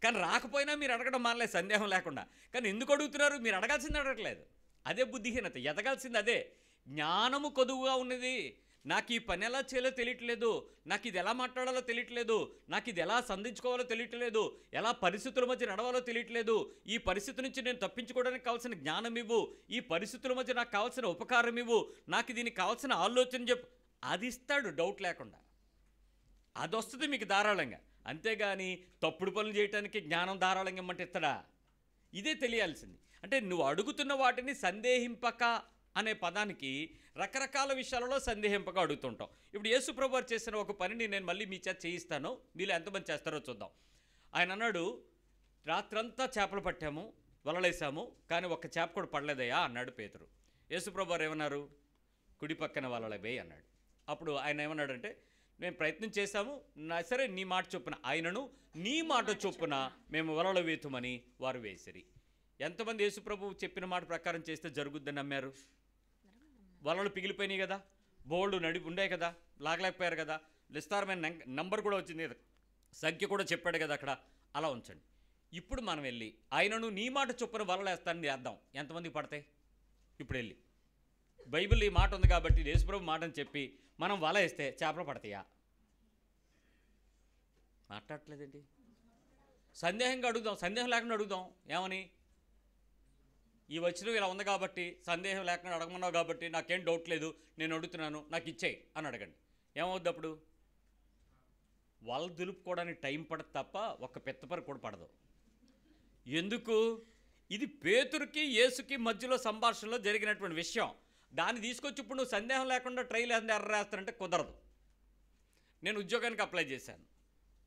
కానీ రాకపోయినా మీరు అడగడం మానలేదు సందేహం లేకుండా. కానీ ఎందుకు అడుగుతున్నారు? మీరు అడగాల్సింది అడగట్లేదు. అదే బుద్ధిహీనత. ఎదగాల్సింది అదే. జ్ఞానము కొదువుగా ఉన్నది. నాకు ఈ పని ఎలా చేయాలో తెలియట్లేదు, నాకు ఇది ఎలా మాట్లాడాలో తెలియట్లేదు, నాకు ఇది ఎలా సంధించుకోవాలో తెలియట్లేదు, ఎలా పరిస్థితుల మధ్య నడవాలో తెలియట్లేదు, ఈ పరిస్థితి నుంచి నేను తప్పించుకోవడానికి కావాల్సిన జ్ఞానం ఇవ్వు, ఈ పరిస్థితుల మధ్య నాకు కావాల్సిన ఉపకారం ఇవ్వు, నాకు దీనికి కావాల్సిన ఆలోచన చెప్పు. అది ఇస్తాడు డౌట్ లేకుండా. అది వస్తుంది మీకు ధారాళంగా. అంతేగాని తప్పుడు పనులు చేయడానికి జ్ఞానం ధారాళంగా ఇమ్మంటే ఇస్తాడా? ఇదే తెలియాల్సింది. అంటే నువ్వు అడుగుతున్న వాటిని సందేహింపక అనే పదానికి రకరకాల విషయాలలో సందేహింపక అడుగుతుంటాం. ఇప్పుడు యేసు ప్రభువు వారు చేసిన ఒక పనిని నేను మళ్ళీ మీ చేత చేయిస్తాను, మీలో ఎంతమంది చేస్తారో చూద్దాం. ఆయన అన్నాడు, రాత్రంతా చేపలు పట్టాము, వలలేసాము, కానీ ఒక్క చేప కూడా పడలేదయ్యా అన్నాడు పేతురు. యేసు ప్రభువు వారు ఏమన్నారు? కుడి పక్కన వలలు వేయి అన్నాడు. అప్పుడు ఆయన ఏమన్నాడంటే, మేము ప్రయత్నం చేశాము, సరే నీ మాట చొప్పున, ఆయనను నీ మాట చొప్పున మేము వలలు వేతుమని వారు వేసిరి. ఎంతమంది యేసు ప్రభువు చెప్పిన మాట ప్రకారం చేస్తే జరుగుద్దని నమ్మారు? వలలు పిగిలిపోయినాయి కదా, బోల్డ్ ఉండే కదా, లాగలేకపోయారు కదా, విస్తారమైన నంబర్ కూడా వచ్చింది కదా, సంఖ్య కూడా చెప్పాడు కదా అక్కడ. అలా ఉంచండి. ఇప్పుడు మనం వెళ్ళి ఆయనను నీ మాట చొప్పున వలలు వేస్తానని వేద్దాం. ఎంతమందికి పడతాయి? ఇప్పుడు వెళ్ళి బైబిల్ ఈ మాట ఉంది కాబట్టి యేసుప్రభు మాటని చెప్పి మనం వల వేస్తే చేపలు పడతాయా? మాట్లాడట్లేదండి. సందేహంగా అడుగుదాం, సందేహం లేకుండా అడుగుదాం. ఏమని? ఈ వచ్చిన ఇలా ఉంది కాబట్టి, సందేహం లేకుండా అడగమన్నావు కాబట్టి నాకేం డౌట్ లేదు, నేను అడుగుతున్నాను, నాకు ఇచ్చేయి అని అడగండి. ఏమవుద్ది అప్పుడు? వల దులుపుకోవడానికి టైం పడదు తప్ప ఒక్క పెత్తపరి కూడా పడదు. ఎందుకు? ఇది పేతురుకి యేసుకి మధ్యలో సంభాషణలో జరిగినటువంటి విషయం. దాన్ని తీసుకొచ్చి ఇప్పుడు నువ్వు సందేహం లేకుండా ట్రైల్ ఎర్ర వేస్తానంటే కుదరదు. నేను ఉద్యోగానికి అప్లై చేశాను.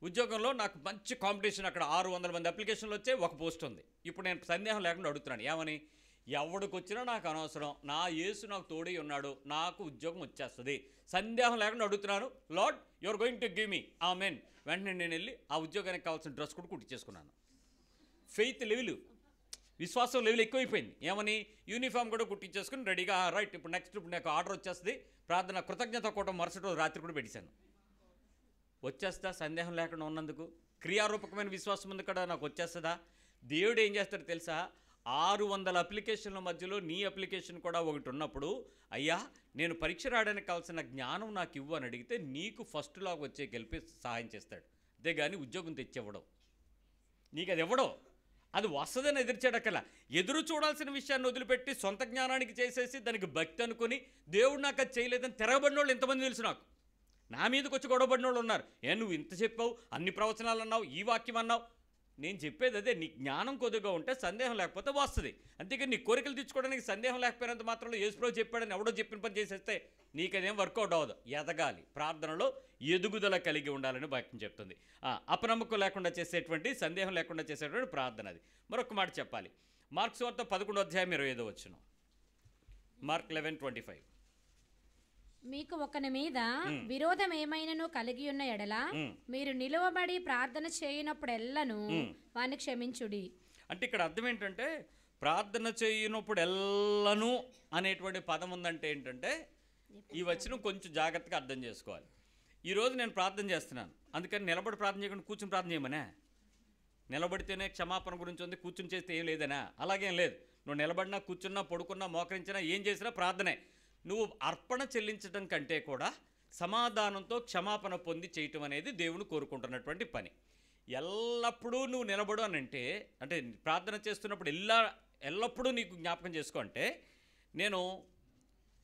ఉద్యోగంలో నాకు మంచి కాంపిటీషన్, అక్కడ 600 మంది అప్లికేషన్లు వచ్చాయి, ఒక పోస్ట్ ఉంది. ఇప్పుడు నేను సందేహం లేకుండా అడుగుతున్నాను, ఏమని? ఎవడికి వచ్చినా నాకు అనవసరం, నా యేసు నాకు తోడై ఉన్నాడు, నాకు ఉద్యోగం వచ్చేస్తుంది. సందేహం లేకుండా అడుగుతున్నాను, Lord you are going to give me, amen. వెంటనే నేను వెళ్ళి ఆ ఉద్యోగానికి కావాల్సిన డ్రెస్ కూడా కుట్టించేసుకున్నాను. ఫెయిత్ లెవెల్, విశ్వాసం లెవెల్ ఎక్కువైపోయింది. ఏమని? యూనిఫామ్ కూడా కుట్టించేసుకుని రెడీగా, రైట్ ఇప్పుడు నెక్స్ట్ ఇప్పుడు నాకు ఆర్డర్ వచ్చేస్తుంది, ప్రార్థన కృతజ్ఞత కూటం మరుసటి రోజు రాత్రి కూడా పెట్టేశాను. వచ్చేస్తుందా సందేహం లేకుండా ఉన్నందుకు? క్రియారూపకమైన విశ్వాసం ఉంది కదా, నాకు వచ్చేస్తుందా? దేవుడు ఏం చేస్తాడో తెలుసా? 600 అప్లికేషన్ల మధ్యలో నీ అప్లికేషన్ కూడా ఒకటి ఉన్నప్పుడు, అయ్యా నేను పరీక్ష రాయడానికి కావాల్సిన జ్ఞానం నాకు ఇవ్వు అని అడిగితే నీకు ఫస్ట్ లాగా వచ్చే గెలిపి సహాయం చేస్తాడు. అంతేగాని ఉద్యోగం తెచ్చివ్వడం, నీకు అది ఇవ్వడం. అది వస్తుందని ఎదురుచేడక్కల ఎదురు చూడాల్సిన విషయాన్ని వదిలిపెట్టి సొంత జ్ఞానానికి చేసేసి దానికి భక్తి అనుకుని దేవుడు నాకు అది చేయలేదని తిరగబడిన వాళ్ళు ఎంతమంది తెలుసు నాకు. నా మీదకి వచ్చి గొడవబడిన వాళ్ళు ఉన్నారు. నువ్వు ఇంత చెప్పావు, అన్ని ప్రవచనాలు అన్నావు, ఈ వాక్యం అన్నావు. నేను చెప్పేది అదే, నీ జ్ఞానం కొద్దిగా ఉంటే సందేహం లేకపోతే వస్తుంది. అంతేకాని నీ కోరికలు తెచ్చుకోవడానికి సందేహం లేకపోయినంత మాత్రంలో యేసుప్రభు చెప్పాడని ఎవడో చెప్పిన పని చేసేస్తే నీకదేం వర్కౌట్ అవ్వదు. ఎదగాలి, ప్రార్థనలో ఎదుగుదల కలిగి ఉండాలని వాక్యం చెప్తుంది. అపనమ్మకం లేకుండా చేసేటువంటి, సందేహం లేకుండా చేసేటువంటి ప్రార్థన అది. మరొక మాట చెప్పాలి. మార్క్స్ వార్త 11:25. మార్క్ 11:25. మీకు ఒకని మీద విరోధం ఏమైనను కలిగి ఉన్న ఎడల మీరు నిలువబడి ప్రార్థన చేయనప్పుడు ఎల్లను వాని క్షమించుడి. అంటే ఇక్కడ అర్థం ఏంటంటే, ప్రార్థన చేయనప్పుడు ఎల్లను అనేటువంటి పదం ఉందంటే ఏంటంటే, ఈ వచనం కొంచెం జాగ్రత్తగా అర్థం చేసుకోవాలి. ఈరోజు నేను ప్రార్థన చేస్తున్నాను, అందుకని నిలబడి ప్రార్థన చేయకుండా కూర్చుని ప్రార్థన చేయమనే. నిలబడితేనే క్షమాపణ గురించి ఉంది, కూర్చుని చేస్తే ఏం లేదనా? అలాగేం లేదు. నువ్వు నిలబడినా, కూర్చున్నా, పడుకున్నా, మోకరించినా, ఏం చేసినా ప్రార్థనే. నువ్వు అర్పణ చెల్లించడం కంటే కూడా సమాధానంతో క్షమాపణ పొంది చేయటం అనేది దేవుని కోరుకుంటున్నటువంటి పని. ఎల్లప్పుడూ నువ్వు నిలబడు అని అంటే ప్రార్థన చేస్తున్నప్పుడు ఎల్లప్పుడూ నీకు జ్ఞాపకం చేసుకో అంటే,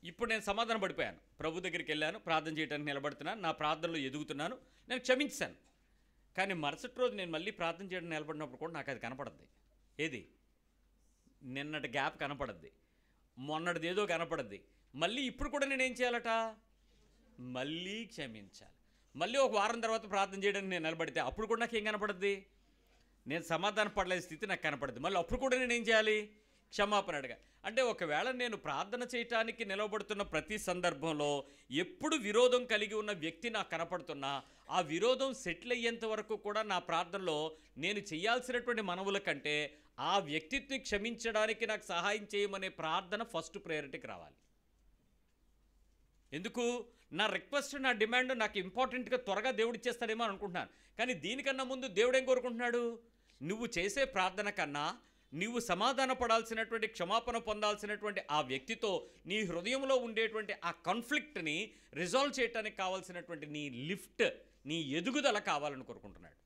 ఇప్పుడు నేను సమాధానం పడిపోయాను, ప్రభు దగ్గరికి వెళ్ళాను, ప్రార్థన చేయడానికి నిలబడుతున్నాను, నా ప్రార్థనలో ఎదుగుతున్నాను, నేను క్షమించాను. కానీ మరుసటి రోజు నేను మళ్ళీ ప్రార్థన చేయడం నిలబడినప్పుడు కూడా నాకు అది కనపడద్ది. ఏది? నిన్నటి గ్యాప్ కనపడద్ది, మొన్నటిది ఏదో కనపడద్ది. మళ్ళీ ఇప్పుడు కూడా నేనేం చేయాలట? మళ్ళీ క్షమించాలి. మళ్ళీ ఒక వారం తర్వాత ప్రార్థన చేయడానికి నేను నిలబడితే అప్పుడు కూడా నాకు ఏం కనపడద్ది? నేను సమాధానం పడలేని స్థితి నాకు కనపడద్ది. మళ్ళీ అప్పుడు కూడా నేనేం చేయాలి? క్షమాపణ అడగాలి. అంటే ఒకవేళ నేను ప్రార్థన చేయటానికి నిలబడుతున్న ప్రతి సందర్భంలో ఎప్పుడు విరోధం కలిగి ఉన్న వ్యక్తి నాకు కనపడుతున్నా, ఆ విరోధం సెటిల్ అయ్యేంత వరకు కూడా నా ప్రార్థనలో నేను చేయాల్సినటువంటి మనవుల కంటే ఆ వ్యక్తిని క్షమించడానికి నాకు సహాయం చేయమనే ప్రార్థన ఫస్ట్ ప్రయారిటీకి రావాలి. ఎందుకు? నా రిక్వెస్ట్, నా డిమాండ్ నాకు ఇంపార్టెంట్గా త్వరగా దేవుడు ఇచ్చేస్తాడేమో అనుకుంటున్నాను. కానీ దీనికన్నా ముందు దేవుడు ఏం కోరుకుంటున్నాడు? నువ్వు చేసే ప్రార్థన కన్నా నీవు సమాధాన పడాల్సినటువంటి, క్షమాపణ పొందాల్సినటువంటి ఆ వ్యక్తితో నీ హృదయంలో ఉండేటువంటి ఆ కాన్ఫ్లిక్ట్ని రిజాల్వ్ చేయడానికి కావాల్సినటువంటి నీ లిఫ్ట్, నీ ఎదుగుదల కావాలని కోరుకుంటున్నాడు.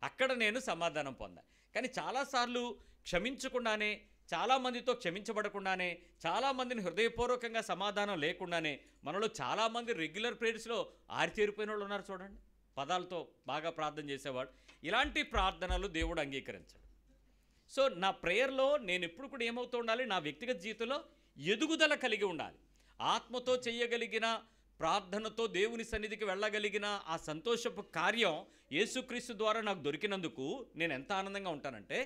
అక్కడ నేను సమాధానం పొందాను. కానీ చాలాసార్లు క్షమించకుండానే, చాలామందితో క్షమించబడకుండానే, చాలామందిని హృదయపూర్వకంగా సమాధానం లేకుండానే మనలో చాలామంది రెగ్యులర్ ప్రేయర్స్లో ఆరితేరిపోయిన వాళ్ళు ఉన్నారు చూడండి, పదాలతో బాగా ప్రార్థన చేసేవాడు. ఇలాంటి ప్రార్థనలు దేవుడు అంగీకరించాడు. సో నా ప్రేయర్లో నేను ఎప్పుడు కూడా ఏమవుతూ ఉండాలి? నా వ్యక్తిగత జీవితంలో ఎదుగుదల కలిగి ఉండాలి. ఆత్మతో చేయగలిగిన ప్రార్థనతో దేవుని సన్నిధికి వెళ్ళగలిగిన ఆ సంతోషపు కార్యం యేసుక్రీస్తు ద్వారా నాకు దొరికినందుకు నేను ఎంత ఆనందంగా ఉంటానంటే,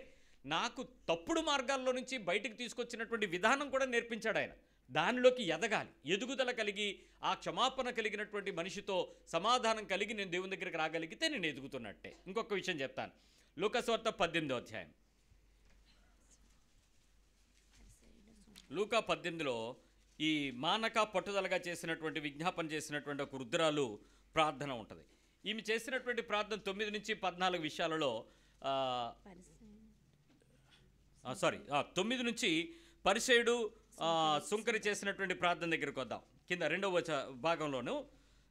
నాకు తప్పుడు మార్గాల్లో నుంచి బయటికి తీసుకొచ్చినటువంటి విధానం కూడా నేర్పించాడు ఆయన. దానిలోకి ఎదగాలి, ఎదుగుదల కలిగి ఆ క్షమాపణ కలిగినటువంటి మనిషితో సమాధానం కలిగి నేను దేవుని దగ్గరికి రాగలిగితే నేను ఎదుగుతున్నట్టే. ఇంకొక విషయం చెప్తాను. లూకాసు వార్త 18. లూకా 18లో ఈ మానక పట్టుదలగా చేసినటువంటి, విజ్ఞాపన చేసినటువంటి ఒక వృద్ధురాలు ప్రార్థన ఉంటుంది. ఈమె చేసినటువంటి ప్రార్థన 9 నుంచి 14 విషయాలలో 9 నుంచి పరిసయ్యుడు సుంకరి చేసినటువంటి ప్రార్థన దగ్గరికి వద్దాం. కింద 2వ భాగంలోను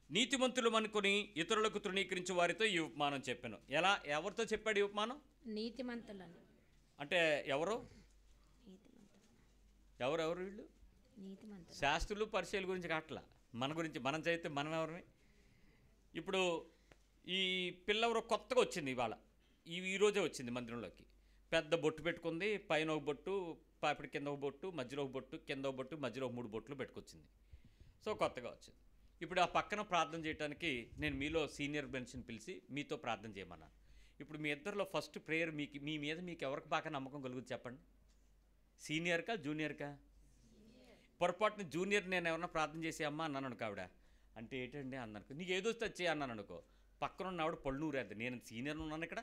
నీతిమంతులు అనుకుని ఇతరులకు తృణీకరించి వారితో ఈ ఉపమానం చెప్పాను. ఎవరితో చెప్పాడు ఈ ఉపమానం? నీతిమంతులను. అంటే ఎవరెవరు వీళ్ళు? శాస్త్రులు పరిచయాల గురించి కాట్లా, మన గురించి. మనం చదివితే మనం ఎవరిని? ఇప్పుడు ఈ పిల్లవరు కొత్తగా వచ్చింది, ఇవాళ ఈరోజే వచ్చింది మందిరంలోకి. పెద్ద బొట్టు పెట్టుకుంది, పైన ఒక బొట్టు, పాపిడి కింద ఒక బొట్టు, మధ్యలో ఒక బొట్టు, కింద ఒక బొట్టు, మధ్యలో 3 బొట్లు పెట్టుకొచ్చింది. సో కొత్తగా వచ్చింది. ఇప్పుడు ఆ పక్కన ప్రార్థన చేయడానికి నేను మీలో సీనియర్ బెంచ్ని పిలిచి మీతో ప్రార్థన చేయమన్నాను. ఇప్పుడు మీ ఇద్దరిలో ఫస్ట్ ప్రేయర్ మీ మీద మీకు ఎవరికి బాగా నమ్మకం కలుగుతుంది చెప్పండి? సీనియర్కా, జూనియర్కా? పొరపాటున జూనియర్ నేను ఏమన్నా ప్రార్థన చేసి అమ్మా అన్నాను అనుకో, ఆవిడ అంటే ఏంటండి అన్నాను, నీకు ఏదో వచ్చి అన్నాను అనుకో, పక్కన ఉన్న ఆవిడ పళ్ళు ఊరేద్ది. నేను సీనియర్ ఉన్నాను ఇక్కడ,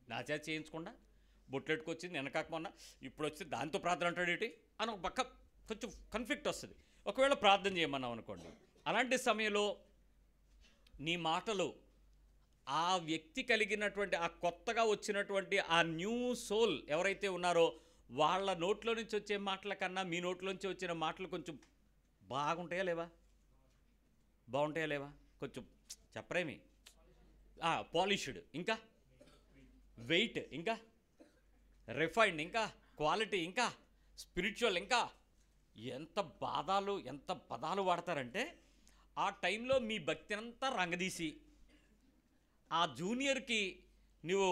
నా చేత చేయించకుండా బొట్లెట్టుకొచ్చింది వెనకాకమన్నా, ఇప్పుడు వచ్చి దాంతో ప్రార్థన అంటాడు ఏంటి అని ఒక పక్క కొంచెం కన్ఫ్లిక్ట్ వస్తుంది. ఒకవేళ ప్రార్థన చేయమన్నాం అనుకోండి, అలాంటి సమయంలో నీ మాటలు ఆ వ్యక్తి కలిగినటువంటి ఆ కొత్తగా వచ్చినటువంటి ఆ న్యూ సోల్ ఎవరైతే ఉన్నారో వాళ్ళ నోట్లో నుంచి వచ్చే మాటల కన్నా మీ నోట్లో నుంచి వచ్చిన మాటలు కొంచెం బాగుంటాయా లేవా? బాగుంటాయా లేవా? కొంచెం చెప్పరేమి, పాలిష్డ్, ఇంకా వెయిట్, ఇంకా రిఫైన్డ్, ఇంకా క్వాలిటీ, ఇంకా స్పిరిచువల్, ఇంకా ఎంత పదాలు వాడతారంటే ఆ టైంలో మీ భక్తి అంతా రంగదీసి ఆ జూనియర్కి నువ్వు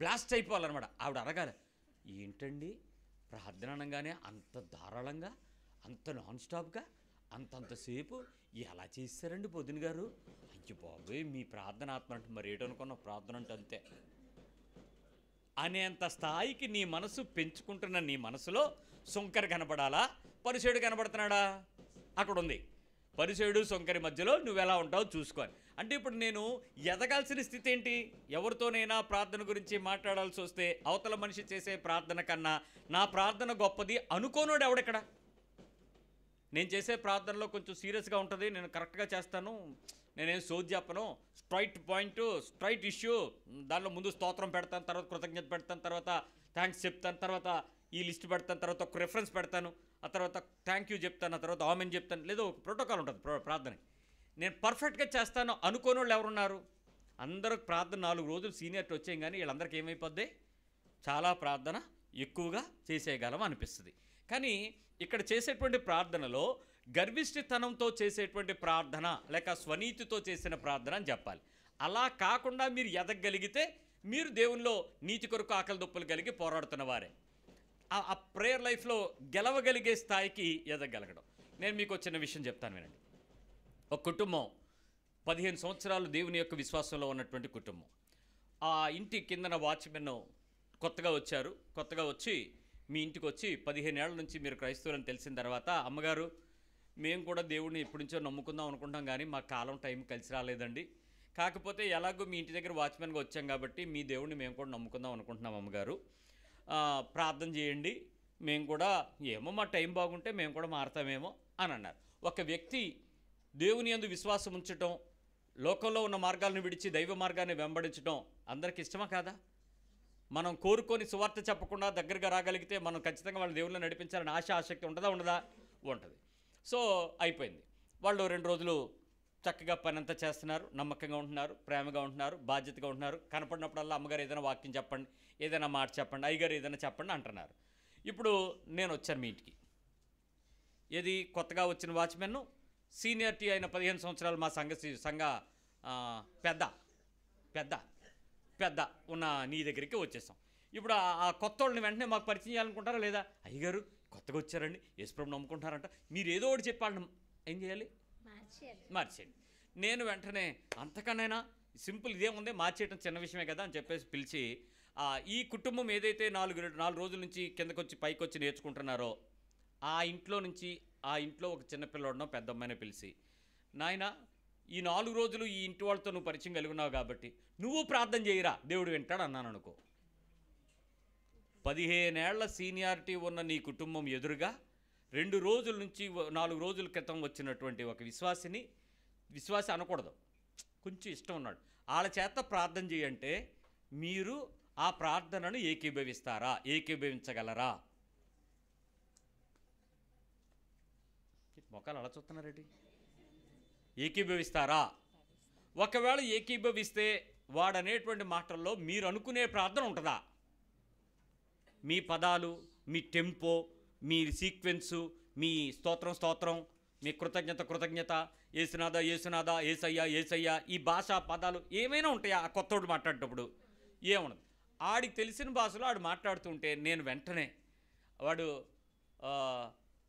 బ్లాస్ట్ అయిపోవాలన్నమాట. ఆవిడ అడగాలి, ఏంటండి ప్రార్థన అనగానే అంత ధారాళంగా, అంత నాన్ స్టాప్గా, అంతంతసేపు ఎలా చేస్తారండి పొద్దున గారు? అయ్యో బాబోయ్, మీ ప్రార్థన ఆత్మ అంటే మరి ఏటనుకున్న ప్రార్థన అంటే అంతే అనేంత స్థాయికి నీ మనసు పెంచుకుంటున్న నీ మనసులో సొంకరి కనపడాలా, పరిసేయుడు కనపడుతున్నాడా? అక్కడ ఉంది. పరిసేయుడు సొంకరి మధ్యలో నువ్వెలా ఉంటావో చూసుకోవాలి. అంటే ఇప్పుడు నేను ఎదగాల్సిన స్థితి ఏంటి? ఎవరితోనైనా ప్రార్థన గురించి మాట్లాడాల్సి వస్తే అవతల మనిషి చేసే ప్రార్థన కన్నా నా ప్రార్థన గొప్పది అనుకోనోడు ఎవడెక్కడ? నేను చేసే ప్రార్థనలో కొంచెం సీరియస్గా ఉంటుంది, నేను కరెక్ట్గా చేస్తాను, నేనేం సోది చెప్పను, స్ట్రైట్ పాయింట్, స్ట్రైట్ ఇష్యూ, దానిలో ముందు స్తోత్రం పెడతాను, తర్వాత కృతజ్ఞత పెడతాను, తర్వాత థ్యాంక్స్ చెప్తాను, తర్వాత ఈ లిస్ట్ పెడతాను, తర్వాత ఒక రెఫరెన్స్ పెడతాను, ఆ తర్వాత థ్యాంక్ యూ చెప్తాను, ఆ తర్వాత ఆమెన్ చెప్తాను, లేదో ఒక ప్రోటోకాల్ ఉంటుంది ప్రార్థన. నేను పర్ఫెక్ట్గా చేస్తాను అనుకోని వాళ్ళు ఎవరున్నారు? అందరూ ప్రార్థన 4 రోజులు సీనియర్టీ వచ్చాయి, కానీ వీళ్ళందరికీ ఏమైపోద్ది? చాలా ప్రార్థన ఎక్కువగా చేసేయగలం అనిపిస్తుంది. కానీ ఇక్కడ చేసేటువంటి ప్రార్థనలో గర్విష్ఠతనంతో చేసేటువంటి ప్రార్థన లేక స్వనీతితో చేసిన ప్రార్థన అని చెప్పాలి. అలా కాకుండా మీరు ఎదగగలిగితే మీరు దేవునిలో నీతి కొరకు ఆకలి దొప్పులు కలిగి పోరాడుతున్న వారే. ఆ ప్రేయర్ లైఫ్లో గెలవగలిగే స్థాయికి ఎదగగలగడం. నేను మీకు చిన్న విషయం చెప్తాను వినండి. ఒక కుటుంబం 15 సంవత్సరాలు దేవుని యొక్క విశ్వాసంలో ఉన్నటువంటి కుటుంబం. ఆ ఇంటి కిందన వాచ్మెన్ కొత్తగా వచ్చారు. కొత్తగా వచ్చి మీ ఇంటికి వచ్చి 15 ఏళ్ల నుంచి మీరు క్రైస్తవులని తెలిసిన తర్వాత, అమ్మగారు మేము కూడా దేవుడిని ఎప్పటి నుంచో నమ్ముకుందాం అనుకుంటాం, కానీ మా కాలం టైం కలిసి రాలేదండి. కాకపోతే ఎలాగో మీ ఇంటి దగ్గర వాచ్మెన్గా వచ్చాం కాబట్టి మీ దేవుడిని మేము కూడా నమ్ముకుందాం అనుకుంటున్నాం అమ్మగారు, ప్రార్థన చేయండి, మేము కూడా ఏమో మా టైం బాగుంటే మేము కూడా మారతామేమో అని అన్నారు. ఒక వ్యక్తి దేవుని యందు విశ్వాసం ఉంచటం, లోకంలో ఉన్న మార్గాలను విడిచి దైవ మార్గాన్ని వెంబడించడం అందరికి ఇష్టమా కాదా? మనం కోరుకొని సువార్త చెప్పకుండా దగ్గరగా రాగలిగితే మనం ఖచ్చితంగా వాళ్ళ దేవుళ్ళని నడిపించాలని ఆసక్తి ఉండదా? ఉంటుంది. సో అయిపోయింది. వాళ్ళు 2 రోజులు చక్కగా పని అంతా చేస్తున్నారు, నమ్మకంగా ఉంటున్నారు, ప్రేమగా ఉంటున్నారు, బాధ్యతగా ఉంటున్నారు. కనపడినప్పుడల్లా అమ్మగారు ఏదైనా వాక్యం చెప్పండి, ఏదైనా మాట చెప్పండి, అయ్యగారు ఏదైనా చెప్పండి అంటున్నారు. ఇప్పుడు నేను వచ్చాను మీ ఇంటికి. ఏది కొత్తగా వచ్చిన వాచ్మెన్, సీనియర్టీ అయిన 15 సంవత్సరాలు మా సంఘ పెద్ద ఉన్న నీ దగ్గరికి వచ్చేసాం. ఇప్పుడు ఆ కొత్త వాళ్ళని వెంటనే మాకు పరిచయం చేయాలనుకుంటారా లేదా? అయ్యగారు కొత్తగా వచ్చారండి, యేసుప్రభుని నమ్ముకుంటారంట, మీరు ఏదో ఒకటి చెప్పాలని ఏం చేయాలి? మార్చేయండి. నేను వెంటనే అంతకనైనా సింపుల్ ఇదేముంది, మార్చేయటం చిన్న విషయమే కదా అని చెప్పేసి పిలిచి, ఈ కుటుంబం ఏదైతే 4 రోజుల నుంచి కిందకు వచ్చి పైకి వచ్చి నేర్చుకుంటున్నారో ఆ ఇంట్లో నుంచి, ఆ ఇంట్లో ఒక చిన్నపిల్లడనో పెద్ద అమ్మాయిని పిలిచి, నాయన ఈ 4 రోజులు ఈ ఇంటి వాళ్ళతో నువ్వు పరిచయం కలిగి ఉన్నావు కాబట్టి నువ్వు ప్రార్థన చేయరా, దేవుడు వింటాడు అన్నాను అనుకో. 15 ఏళ్ల సీనియారిటీ ఉన్న నీ కుటుంబం ఎదురుగా 2 రోజుల నుంచి 4 రోజుల క్రితం వచ్చినటువంటి ఒక విశ్వాసి అనకూడదు, కొంచెం ఇష్టం ఉన్నాడు, వాళ్ళ చేత ప్రార్థన చేయంటే మీరు ఆ ప్రార్థనను ఏకీభవిస్తారా? ఏకీభవించగలరా? మొక్కలు అలా చూస్తున్నారేంటి? ఏకీభవిస్తారా? ఒకవేళ ఏకీభవిస్తే వాడనేటువంటి మాటల్లో మీరు అనుకునే ప్రార్థన ఉంటుందా? మీ పదాలు, మీ టెంపో, మీ సీక్వెన్సు, మీ స్తోత్రం, మీ కృతజ్ఞత, ఏసునాదా ఏసయ్యా, ఈ భాషా పదాలు ఏమైనా ఉంటాయా? ఆ కొత్తోడు మాట్లాడేటప్పుడు ఏముండదు. ఆడికి తెలిసిన భాషలో ఆడు మాట్లాడుతుంటే నేను వెంటనే వాడు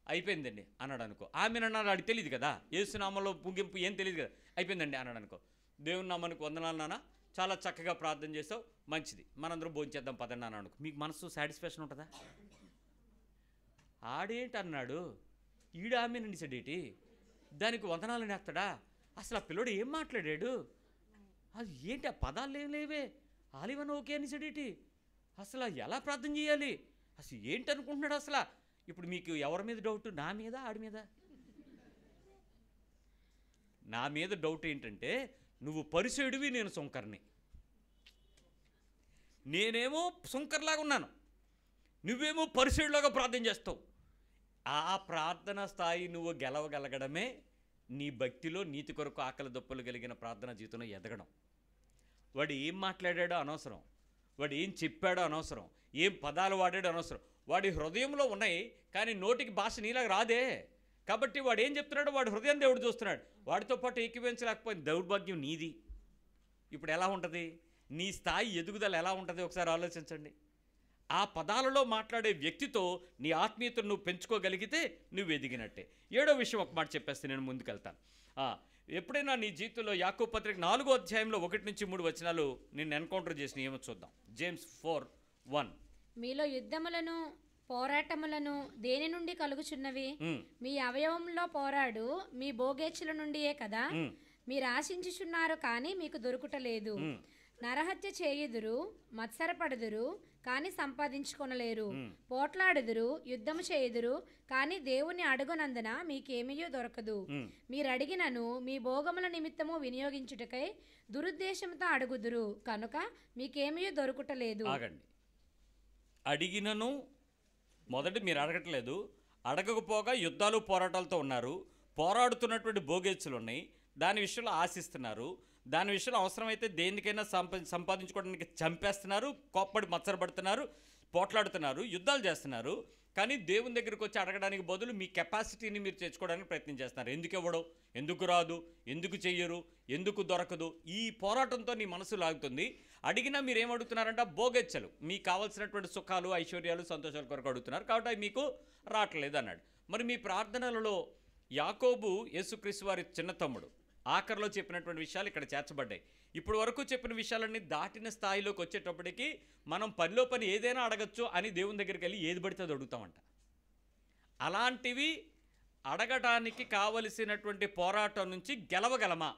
అయిపోయిందండి అన్నాడు అనుకో. ఆమెనన్నాడు, ఆడికి తెలియదు కదా, ఏసునామంలో ముగింపు ఏం తెలియదు కదా, అయిపోయిందండి అన్నాడు అనుకో. దేవుని నామానికి వందనాలు నాన్న, చాలా చక్కగా ప్రార్థన చేసావు, మంచిది, మనందరం భోంచేద్దాం పదండి అన్నాడు అనుకో. మీకు మనసు సాటిస్ఫాక్షన్ ఉంటుందా? ఆడేంటి అన్నాడు, ఈడు ఆమె నిడిసాడేటి, దానికి వందనాలు నేస్తాడా? అసలు ఆ పిల్లడు ఏం మాట్లాడాడు, అది ఏంటి ఆ పదాలు ఏం లేవే, ఆలివన్ ఓకే అనిసాడేటి, అసలు ఎలా ప్రార్థన చేయాలి, అసలు ఏంటి అనుకుంటున్నాడు అసలు? ఇప్పుడు మీకు ఎవరి మీద డౌట్? నా మీద, ఆడి మీద? నా మీద డౌట్ ఏంటంటే నువ్వు పరిసేయుడివి, నేను సుంకర్ని. నేనేమో సుంకర్లాగా ఉన్నాను, నువ్వేమో పరిసేయుడిలాగా ప్రార్థన చేస్తావు. ఆ ప్రార్థన స్థాయి నువ్వు గెలవగలగడమే నీ భక్తిలో నీతి కొరకు ఆకలి దొప్పులు కలిగిన ప్రార్థన జీవితంలో ఎదగడం. వాడు ఏం మాట్లాడాడో అనవసరం, వాడు ఏం చెప్పాడో అనవసరం, ఏం పదాలు వాడాడో అనవసరం. వాడి హృదయంలో ఉన్నాయి, కానీ నోటికి భాష నీలాగా రాదే. కాబట్టి వాడు ఏం చెప్తున్నాడో వాడి హృదయం దేవుడు చూస్తున్నాడు. వాడితో పాటు ఏకీభవించలేకపోయింది, దౌర్భాగ్యం నీది. ఇప్పుడు ఎలా ఉంటుంది నీ స్థాయి ఎదుగుదల, ఎలా ఉంటుంది ఒకసారి ఆలోచించండి. ఆ పదాలలో మాట్లాడే వ్యక్తితో నీ ఆత్మీయతను నువ్వు పెంచుకోగలిగితే నువ్వు ఎదిగినట్టే. 7వ విషయం ఒక మాట చెప్పేస్తే నేను ముందుకెళ్తాను. ఎప్పుడైనా నీ జీవితంలో యాకోబు పత్రిక 4వ అధ్యాయంలో 1 నుంచి 3 వచనాలు నిన్ను ఎన్కౌంటర్ చేసిన ఏమో చూద్దాం. జేమ్స్ 4:1. మీలో యుద్ధములను పోరాటములను దేని నుండి కలుగుచున్నవి? మీ అవయవంలో పోరాడు మీ భోగేచ్ఛల నుండియే కదా. మీరు ఆశించుచున్నారు, కానీ మీకు దొరుకుటలేదు. నరహత్య చేయుదురు, మత్సరపడుదురు, కానీ సంపాదించుకొనలేరు. పోట్లాడుదురు, యుద్ధము చేయుదురు, కానీ దేవుని అడుగునందున మీకేమీయూ దొరకదు. మీరు అడిగినను మీ భోగముల నిమిత్తము వినియోగించుటకై దురుద్దేశంతో అడుగుదురు, కనుక మీకేమీయూ దొరుకుటలేదు. ఆగండి. అడిగినను మొదటి మీరు అడగట్లేదు, అడగకపోగా యుద్ధాలు పోరాటాలతో ఉన్నారు, పోరాడుతున్నటువంటి భోగేచ్ఛలు ఉన్నాయి, దాని విషయంలో ఆశిస్తున్నారు, దాని విషయంలో అవసరమైతే దేనికైనా సంపాదించుకోవడానికి చంపేస్తున్నారు, కోప్పడి మచ్చరపడుతున్నారు, పోట్లాడుతున్నారు, యుద్ధాలు చేస్తున్నారు. కానీ దేవుని దగ్గరికి వచ్చి అడగడానికి బదులు మీ కెపాసిటీని మీరు తెచ్చుకోవడానికి ప్రయత్నం చేస్తున్నారు. ఎందుకు ఇవ్వడం, ఎందుకు రాదు, ఎందుకు చెయ్యరు, ఎందుకు దొరకదు, ఈ పోరాటంతో నీ మనసు లాగుతుంది. అడిగినా మీరు ఏం అడుగుతున్నారంటే భోగెచ్చలు, మీకు కావాల్సినటువంటి సుఖాలు, ఐశ్వర్యాలు, సంతోషాల కొరకు అడుగుతున్నారు, కాబట్టి అవి మీకు రావట్లేదు అన్నాడు. మరి మీ ప్రార్థనలలో యాకోబు యేసుక్రీస్తు వారి చిన్న తమ్ముడు, ఆఖరిలో చెప్పినటువంటి విషయాలు ఇక్కడ చేర్చబడ్డాయి. ఇప్పుడు వరకు చెప్పిన విషయాలన్నీ దాటిన స్థాయిలోకి వచ్చేటప్పటికి మనం పనిలో పని ఏదైనా అడగచ్చు అని దేవుని దగ్గరికి వెళ్ళి ఏది పడితే అది అడుగుతామంట. అలాంటివి అడగటానికి కావలసినటువంటి పోరాటం నుంచి గెలవగలమా?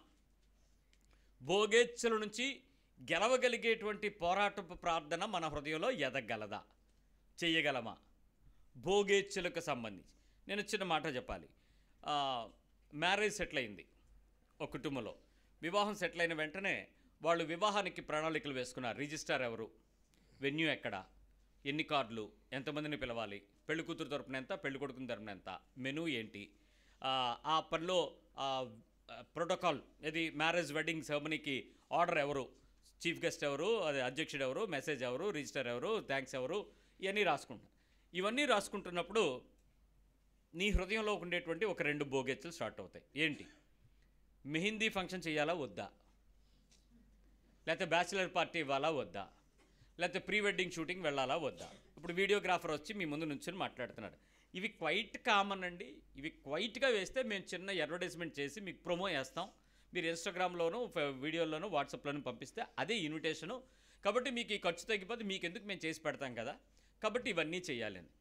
భోగేచ్ఛల నుంచి గెలవగలిగేటువంటి పోరాటపు ప్రార్థన మన హృదయంలో ఎదగలదా, చెయ్యగలమా? భోగేచ్ఛలకు సంబంధించి నేను చిన్న మాట చెప్పాలి. మ్యారేజ్ సెటిల్ అయింది ఒక కుటుంబంలో. వివాహం సెటిల్ అయిన వెంటనే వాళ్ళు వివాహానికి ప్రణాళికలు వేసుకున్నారు. రిజిస్టర్ ఎవరు, వెన్యూ ఎక్కడ, ఎన్ని కార్డులు, ఎంతమందిని పిలవాలి, పెళ్లి కూతురు తరపున ఎంత, పెళ్లి కొడుకుని తరపున ఎంత, మెనూ ఏంటి, ఆ పనిలో ప్రోటోకాల్ ఇది, మ్యారేజ్ వెడ్డింగ్ సెరమనీకి ఆర్డర్ ఎవరు, చీఫ్ గెస్ట్ ఎవరు, అది అధ్యక్షుడు ఎవరు, మెసేజ్ ఎవరు, రిజిస్టర్ ఎవరు, థ్యాంక్స్ ఎవరు, ఇవన్నీ రాసుకుంటారు. ఇవన్నీ రాసుకుంటున్నప్పుడు నీ హృదయంలో ఉండేటువంటి ఒక 2 భోగెచ్చలు స్టార్ట్ అవుతాయి. ఏంటి? మెహందీ ఫంక్షన్ చేయాలా వద్దా, లేకపోతే బ్యాచిలర్ పార్టీ ఇవ్వాలా వద్దా, లేకపోతే ప్రీ వెడ్డింగ్ షూటింగ్ వెళ్ళాలా వద్దా. ఇప్పుడు వీడియోగ్రాఫర్ వచ్చి మీ ముందు నుంచొని మాట్లాడుతున్నాడు. ఇవి క్వైట్ కామన్ అండి. ఇవి క్వైట్గా వేస్తే మేము చిన్న అడ్వర్టైజ్మెంట్ చేసి మీకు ప్రొమో చేస్తాం, మీరు ఇన్స్టాగ్రామ్లోనూ వీడియోల్లోనూ వాట్సాప్లోనూ పంపిస్తే అదే ఇన్విటేషను. కాబట్టి మీకు ఈ ఖర్చు తగ్గిపోతే మీకు ఎందుకు మేము చేసి పెడతాం కదా, కాబట్టి ఇవన్నీ చేయాలని.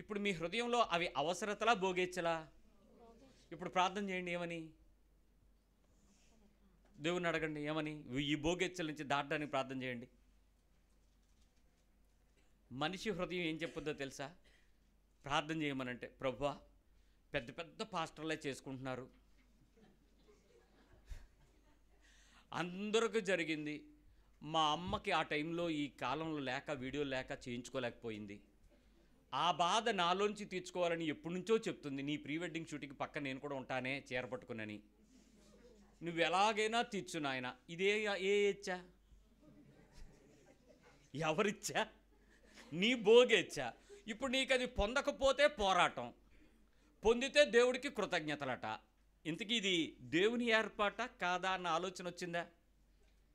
ఇప్పుడు మీ హృదయంలో అవి అవసరతలా భోగేచ్చలా? ఇప్పుడు ప్రార్థన చేయండి, ఏమని దేవుని అడగండి, ఏమని ఈ భోగెచ్చల నుంచి దాటడానికి ప్రార్థన చేయండి. మనిషి హృదయం ఏం చెప్పొద్దో తెలుసా? ప్రార్థన చేయమనంటే, ప్రభువా పెద్ద పెద్ద పాస్టర్లే చేసుకుంటున్నారు, అందరికీ జరిగింది, మా అమ్మకి ఆ టైంలో ఈ కాలంలో లేక వీడియో లేక చేయించుకోలేకపోయింది, ఆ బాధ నాలోంచి తీర్చుకోవాలని ఎప్పటి నుంచో చెప్తుంది, నీ ప్రీ వెడ్డింగ్ షూటింగ్ పక్క నేను కూడా ఉంటానే చీర పట్టుకునని, నువ్వు ఎలాగైనా తీర్చు నాయన. ఇదే ఏ ఇచ్చా, ఎవరిచ్చా? నీ భోగేచ్చా. ఇప్పుడు నీకు అది పొందకపోతే పోరాటం, పొందితే దేవుడికి కృతజ్ఞతలట. ఇంతకీ ఇది దేవుని ఏర్పాట కాదా అన్న ఆలోచన వచ్చిందా?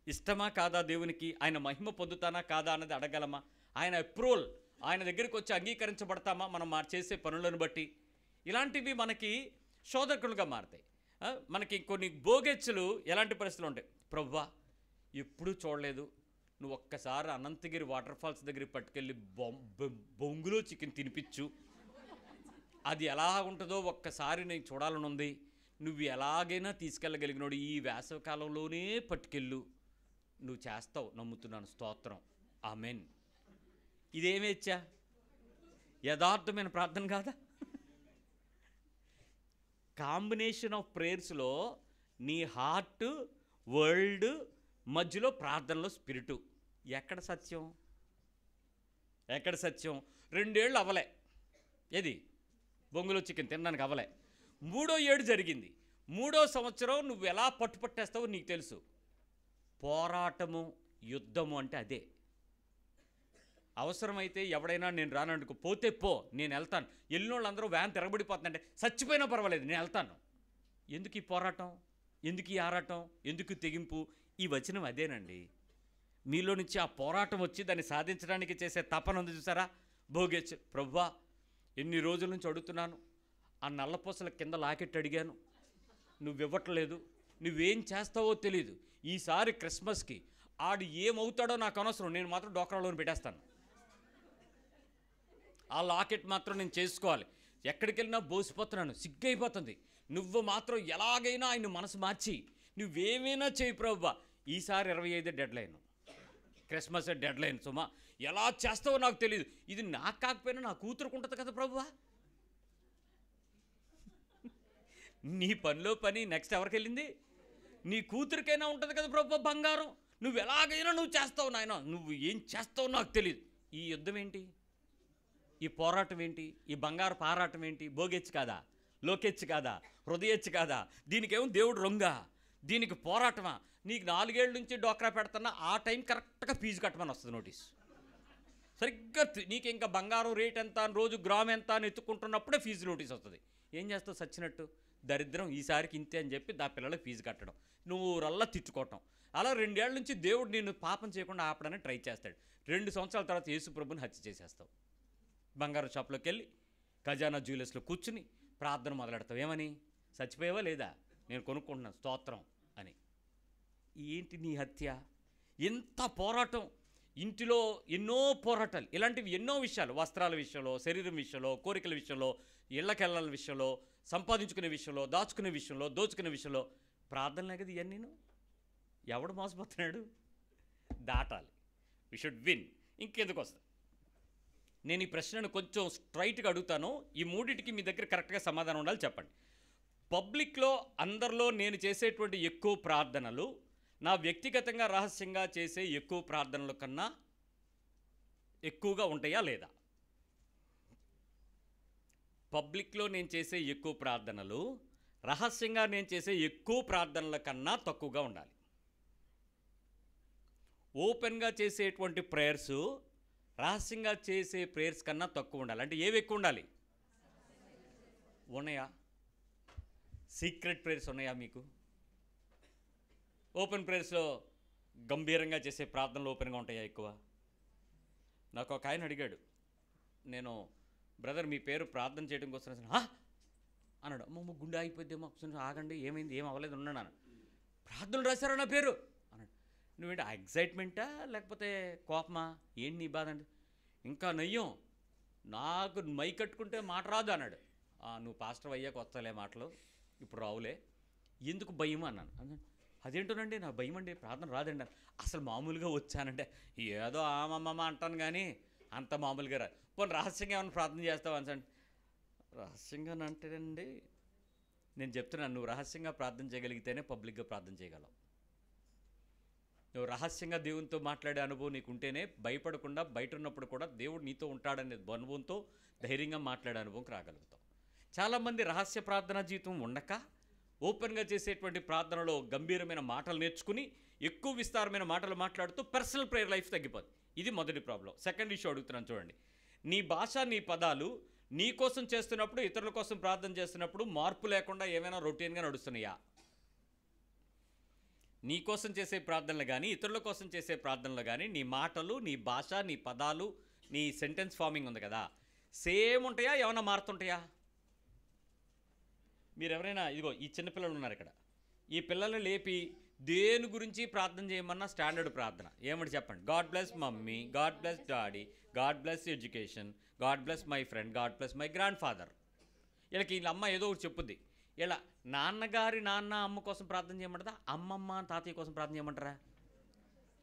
ఇష్టమా కాదా దేవునికి? ఆయన మహిమ పొందుతానా కాదా అన్నది అడగలమా? ఆయన అప్రూవల్, ఆయన దగ్గరికి వచ్చి అంగీకరించబడతామా మనం చేసే పనులను బట్టి? ఇలాంటివి మనకి శోధకులుగా మారుతాయి. మనకి కొన్ని భోగెచ్చలు ఎలాంటి పరిస్థితులు ఉంటాయి? ప్రభువా ఎప్పుడూ చూడలేదు, నువ్వు ఒక్కసారి అనంతగిరి వాటర్ ఫాల్స్ దగ్గరికి పట్టుకెళ్ళి బొంగులో చికెన్ తినిపించు, అది ఎలా ఉంటుందో ఒక్కసారి నేను చూడాలని ఉంది, నువ్వు ఎలాగైనా తీసుకెళ్ళగలిగినాడు, ఈ వేసవకాలంలోనే పట్టుకెళ్ళు, నువ్వు చేస్తావు, నమ్ముతున్నాను, స్తోత్రం, ఆమెన్. ఇదేమేచ్చా? యథార్థమైన ప్రార్థన కాదా? కాంబినేషన్ ఆఫ్ ప్రేయర్స్లో నీ హార్ట్ వరల్డ్, మధ్యలో ప్రార్థనలో స్పిరిటు. ఎక్కడ సత్యం? ఎక్కడ సత్యం? 2 ఏళ్ళు అవ్వలే, ఏది బొంగులో చికెన్ తినడానికి అవ్వలే. 3వ ఏడు జరిగింది. 3వ సంవత్సరం నువ్వు ఎలా పట్టుపట్టేస్తావో నీకు తెలుసు. పోరాటము, యుద్ధము అంటే అదే. అవసరమైతే ఎవడైనా నేను రానందుకు పోతే పో, నేను వెళ్తాను. వెళ్ళినోళ్ళందరూ వ్యాన్ తిరగబడిపోతుందంటే చచ్చిపోయినా పర్వాలేదు, నేను వెళ్తాను. ఎందుకు ఈ పోరాటం? ఎందుకు ఈ ఆరాటం? ఎందుకు తెగింపు? ఈ వచనం అదేనండి. మీలో నుంచి ఆ పోరాటం వచ్చి దాన్ని సాధించడానికి చేసే తపన ఉంది చూసారా? భోగేచ్చు. ప్రభువా, ఎన్ని రోజుల నుంచి అడుగుతున్నాను, ఆ నల్లపూసల కింద లాకెట్ అడిగాను, నువ్వివ్వట్లేదు, నువ్వేం చేస్తావో తెలీదు. ఈసారి క్రిస్మస్కి ఆడు ఏమవుతాడో నాకు అనవసరం, నేను మాత్రం డోక్రాలోని పెట్టేస్తాను. ఆ లాకెట్ మాత్రం నేను చేసుకోవాలి. ఎక్కడికి వెళ్ళినా బోసిపోతున్నాను, సిగ్గైపోతుంది. నువ్వు మాత్రం ఎలాగైనా ఆయన మనసు మార్చి నువ్వేమైనా చేయి ప్రభువా. ఈసారి 25 డెడ్లైన్, క్రిస్మస్ డెడ్లైన్. సుమా, ఎలా చేస్తావో నాకు తెలియదు. ఇది నాకు కాకపోయినా నా కూతురుకుంటుంది కదా ప్రభువా. నీ పనిలో పని నెక్స్ట్ ఎవరికి వెళ్ళింది? నీ కూతురికైనా ఉంటుంది కదా ప్రభువా బంగారం. నువ్వు ఎలాగైనా నువ్వు చేస్తావు నాయన, నువ్వు ఏం చేస్తావో నాకు తెలియదు. ఈ యుద్ధం ఏంటి? ఈ పోరాటం ఏంటి? ఈ బంగారు పారాటం ఏంటి? భోగెచ్చు కాదా? లోకెచ్చు కాదా? హృదయచ్చు కాదా? దీనికేమో దేవుడు రొంగా, దీనికి పోరాటమా? నీకు 4 ఏళ్ళ నుంచి డోక్రా పెడుతున్నా ఆ టైం కరెక్ట్గా ఫీజు కట్టమని వస్తుంది నోటీస్. సరిగ్గా నీకు ఇంకా బంగారం రేట్ ఎంత, రోజు గ్రామ్ ఎంత అని ఎత్తుకుంటున్నప్పుడే ఫీజు నోటీస్ వస్తుంది. ఏం చేస్తావు? సచ్చినట్టు దరిద్రం, ఈసారికి ఇంతే అని చెప్పి దా పిల్లలకు ఫీజు కట్టడం, నువ్వు రల్లా తిట్టుకోవటం. అలా 2 ఏళ్ల నుంచి దేవుడు నిన్ను పాపం చేయకుండా ఆపడానికి ట్రై చేస్తాడు. 2 సంవత్సరాల తర్వాత యేసు ప్రభుని హత్య చేసేస్తావు. బంగారు షాప్లోకి వెళ్ళి ఖజానా జ్యువెలర్స్లో కూర్చుని ప్రార్థన మొదలెడతావు. ఏమని? చచ్చిపోయావా లేదా, నేను కొనుక్కుంటున్నాను స్తోత్రం అని. ఏంటి నీ హత్య? ఎంత పోరాటం! ఇంటిలో ఎన్నో పోరాటాలు, ఇలాంటివి ఎన్నో విషయాలు, వస్త్రాల విషయంలో, శరీరం విషయంలో, కోరికల విషయంలో, ఇళ్ళకెళ్ళాల విషయంలో, సంపాదించుకునే విషయంలో, దాచుకునే విషయంలో, దోచుకునే విషయంలో. ప్రార్థనలే కదా ఇవన్నీను. ఎవడు మోసపోతున్నాడు? దాటాలి. We should win. ఇంకెందుకు వస్తా? నేను ఈ ప్రశ్నను కొంచెం స్ట్రైట్గా అడుగుతాను. ఈ మూడింటికి మీ దగ్గర కరెక్ట్గా సమాధానం ఉండాలి. చెప్పండి. పబ్లిక్లో అందరిలో నేను చేసేటువంటి ఎక్కువ ప్రార్థనలు నా వ్యక్తిగతంగా రహస్యంగా చేసే ఎక్కువ ప్రార్థనల కన్నా ఎక్కువగా ఉంటాయా లేదా? పబ్లిక్లో నేను చేసే ఎక్కువ ప్రార్థనలు రహస్యంగా నేను చేసే ఎక్కువ ప్రార్థనల కన్నా తక్కువగా ఉండాలి. ఓపెన్గా చేసేటువంటి ప్రేయర్సు రహస్యంగా చేసే ప్రేయర్స్ కన్నా తక్కువ ఉండాలి. అంటే ఏవి ఎక్కువ ఉండాలి? ఉన్నాయా? సీక్రెట్ ప్రేయర్స్ ఉన్నాయా మీకు? ఓపెన్ ప్రేయర్స్లో గంభీరంగా చేసే ప్రార్థనలు ఓపెన్గా ఉంటాయా ఎక్కువ? నాకు ఒక ఆయన అడిగాడు, నేను బ్రదర్ మీ పేరు ప్రార్థన చేయడం కోసం అన్నాడు. అమ్మ గుండె ఆగిపోద్దేమో, ఆగండి, ఏమైంది, ఏం అవ్వలేదు, ఉన్నాను. ప్రార్థనలు రాశారా నా పేరు అన్నాడు. నువ్వేంటి ఎగ్జైట్మెంటా లేకపోతే కోపమా? ఏంటి నీ బాధ అంటే, ఇంకా నయ్యం, నాకు మై కట్టుకుంటే మాట రాదు అన్నాడు. నువ్వు పాస్టర్ అయ్యాక వస్తాలే మాటలు, ఇప్పుడు రావులే. ఎందుకు భయం అన్నాను. అదేంటోనండి నా భయం అండి, ప్రార్థన రాదండి. అసలు మామూలుగా వచ్చానంటే ఏదో ఆమమ్మ అంటాను కానీ అంత మామూలుగా రా. పోనీ రహస్యంగా ఏమైనా ప్రార్థన చేస్తావా అంటే, రహస్యంగా అంటేనండి నేను చెప్తున్నాను, నువ్వు రహస్యంగా ప్రార్థన చేయగలిగితేనే పబ్లిక్గా ప్రార్థన చేయగలవు. నువ్వు రహస్యంగా దేవునితో మాట్లాడే అనుభవం నీకు ఉంటేనే భయపడకుండా బయట ఉన్నప్పుడు కూడా దేవుడు నీతో ఉంటాడనే అనుభవంతో ధైర్యంగా మాట్లాడే అనుభవంకి రాగలుగుతావు. చాలామంది రహస్య ప్రార్థనా జీవితం ఉండక ఓపెన్గా చేసేటువంటి ప్రార్థనలో గంభీరమైన మాటలు నేర్చుకుని ఎక్కువ విస్తారమైన మాటలు మాట్లాడుతూ పర్సనల్ ప్రేయర్ లైఫ్ తగ్గిపోతుంది. ఇది మొదటి ప్రాబ్లం. సెకండ్ ఇష్యూ అడుగుతున్నాను చూడండి. నీ భాష, నీ పదాలు నీ కోసం చేస్తున్నప్పుడు, ఇతరుల కోసం ప్రార్థన చేస్తున్నప్పుడు మార్పు లేకుండా ఏమైనా రొటీన్గా నడుస్తున్నాయా? నీ కోసం చేసే ప్రార్థనలు కానీ ఇతరుల కోసం చేసే ప్రార్థనలు కానీ నీ మాటలు, నీ భాష, నీ పదాలు, నీ సెంటెన్స్ ఫార్మింగ్ ఉంది కదా, సేమ్ ఉంటాయా, ఏమైనా మారుతుంటాయా? మీరు ఎవరైనా ఇదిగో ఈ చిన్నపిల్లలు ఉన్నారు ఇక్కడ, ఈ పిల్లల్ని లేపి దేని గురించి ప్రార్థన చేయమన్నా స్టాండర్డ్ ప్రార్థన ఏమంటే చెప్పండి. God bless mummy, God bless daddy, God bless education, God bless my friend, God bless my grand father. వీళ్ళకి వీళ్ళ అమ్మ ఏదో ఒకటి చెప్పుద్ది. ఇలా నాన్నగారి నాన్న అమ్మ కోసం ప్రార్థన చేయమంటారా, అమ్మమ్మ తాతయ్య కోసం ప్రార్థన చేయమంటారా?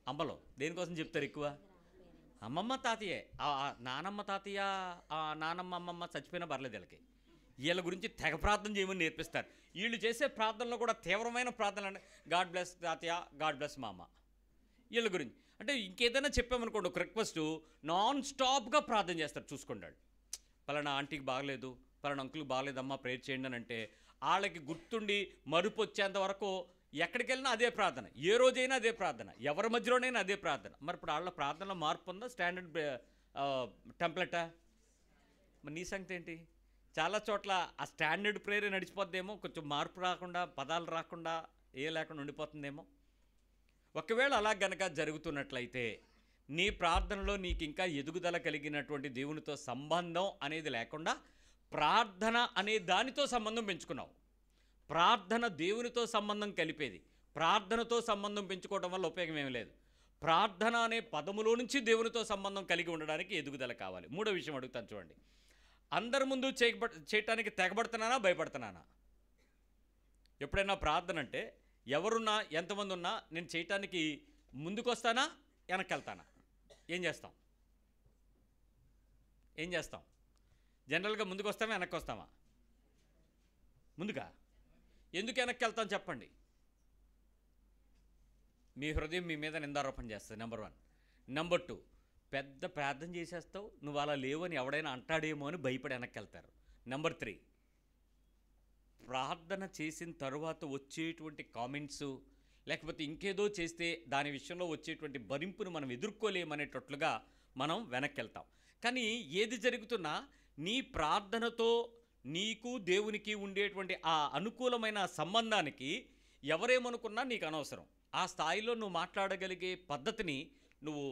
అమ్మలో దేనికోసం చెప్తారు ఎక్కువ? అమ్మమ్మ తాతయ్యే. నానమ్మ తాతయ్య, నానమ్మ అమ్మమ్మ చచ్చిపోయినా పర్లేదు వీళ్ళకి. వీళ్ళ గురించి తెగ ప్రార్థన చేయమని నేర్పిస్తారు. వీళ్ళు చేసే ప్రార్థనలో కూడా తీవ్రమైన ప్రార్థనలు అంటే గాడ్ బ్లెస్ తాతయ్య, గాడ్ బ్లెస్ మామ. వీళ్ళ గురించి అంటే ఇంకేదైనా చెప్పామనుకోండి ఒక రిక్వెస్ట్, నాన్ స్టాప్గా ప్రార్థన చేస్తారు. చూసుకుంటాడు, పలానా ఆంటీకి బాగలేదు, పలానా అంకుల్కి బాగలేదమ్మా ప్రేయర్ చేయండి అని అంటే వాళ్ళకి గుర్తుండి మరుపు వచ్చేంత వరకు ఎక్కడికి వెళ్ళినా అదే ప్రార్థన, ఏ రోజైనా అదే ప్రార్థన, ఎవరి మధ్యలోనైనా అదే ప్రార్థన. మరి ఇప్పుడు వాళ్ళ ప్రార్థనలో మార్పు ఉందా? స్టాండర్డ్ టెంప్లెటా? మరి నీ సంగతి ఏంటి? చాలా చోట్ల ఆ స్టాండర్డ్ ప్రేయర్ నడిచిపోద్దేమో, కొంచెం మార్పు రాకుండా, పదాలు రాకుండా, ఏ లేకుండా ఉండిపోతుందేమో. ఒకవేళ అలా గనక జరుగుతున్నట్లయితే నీ ప్రార్థనలో నీకు ఇంకా ఎదుగుదల కలిగినటువంటి దేవునితో సంబంధం అనేది లేకుండా ప్రార్థన అనే దానితో సంబంధం పెంచుకున్నావు. ప్రార్థన దేవునితో సంబంధం కలిపేది. ప్రార్థనతో సంబంధం పెంచుకోవడం వల్ల ఉపయోగం ఏమీ లేదు. ప్రార్థన అనే పదములో నుంచి దేవునితో సంబంధం కలిగి ఉండడానికి ఎదుగుదల కావాలి. మూడో విషయం అడుగుతాను చూడండి. అందరి ముందు చేయటానికి తెగబడుతున్నానా, భయపడుతున్నానా? ఎప్పుడైనా ప్రార్థన అంటే ఎవరున్నా, ఎంతమంది ఉన్నా నేను చేయటానికి ముందుకు వస్తానా, వెనక్కి వెళ్తానా? ఏం చేస్తాం? జనరల్గా ముందుకు వస్తామా, వెనక్కి వస్తామా? ముందుగా. ఎందుకు వెనక్కి వెళ్తాం చెప్పండి? మీ హృదయం మీ మీద నిందారోపణ చేస్తుంది, నెంబర్ 1. నెంబర్ 2, పెద్ద ప్రార్థన చేసేస్తావు, నువ్వు అలా లేవని ఎవడైనా అంటాడేమో అని భయపడి వెనక్కి వెళ్తారు. నెంబర్ 3, ప్రార్థన చేసిన తర్వాత వచ్చేటువంటి కామెంట్సు, లేకపోతే ఇంకేదో చేస్తే దాని విషయంలో వచ్చేటువంటి భరింపును మనం ఎదుర్కోలేమనేటట్లుగా మనం వెనక్కి వెళ్తాం. కానీ ఏది జరుగుతున్నా నీ ప్రార్థనతో నీకు దేవునికి ఉండేటువంటి ఆ అనుకూలమైన సంబంధానికి ఎవరేమనుకున్నా నీకు అనవసరం. ఆ స్థాయిలో నువ్వు మాట్లాడగలిగే పద్ధతిని నువ్వు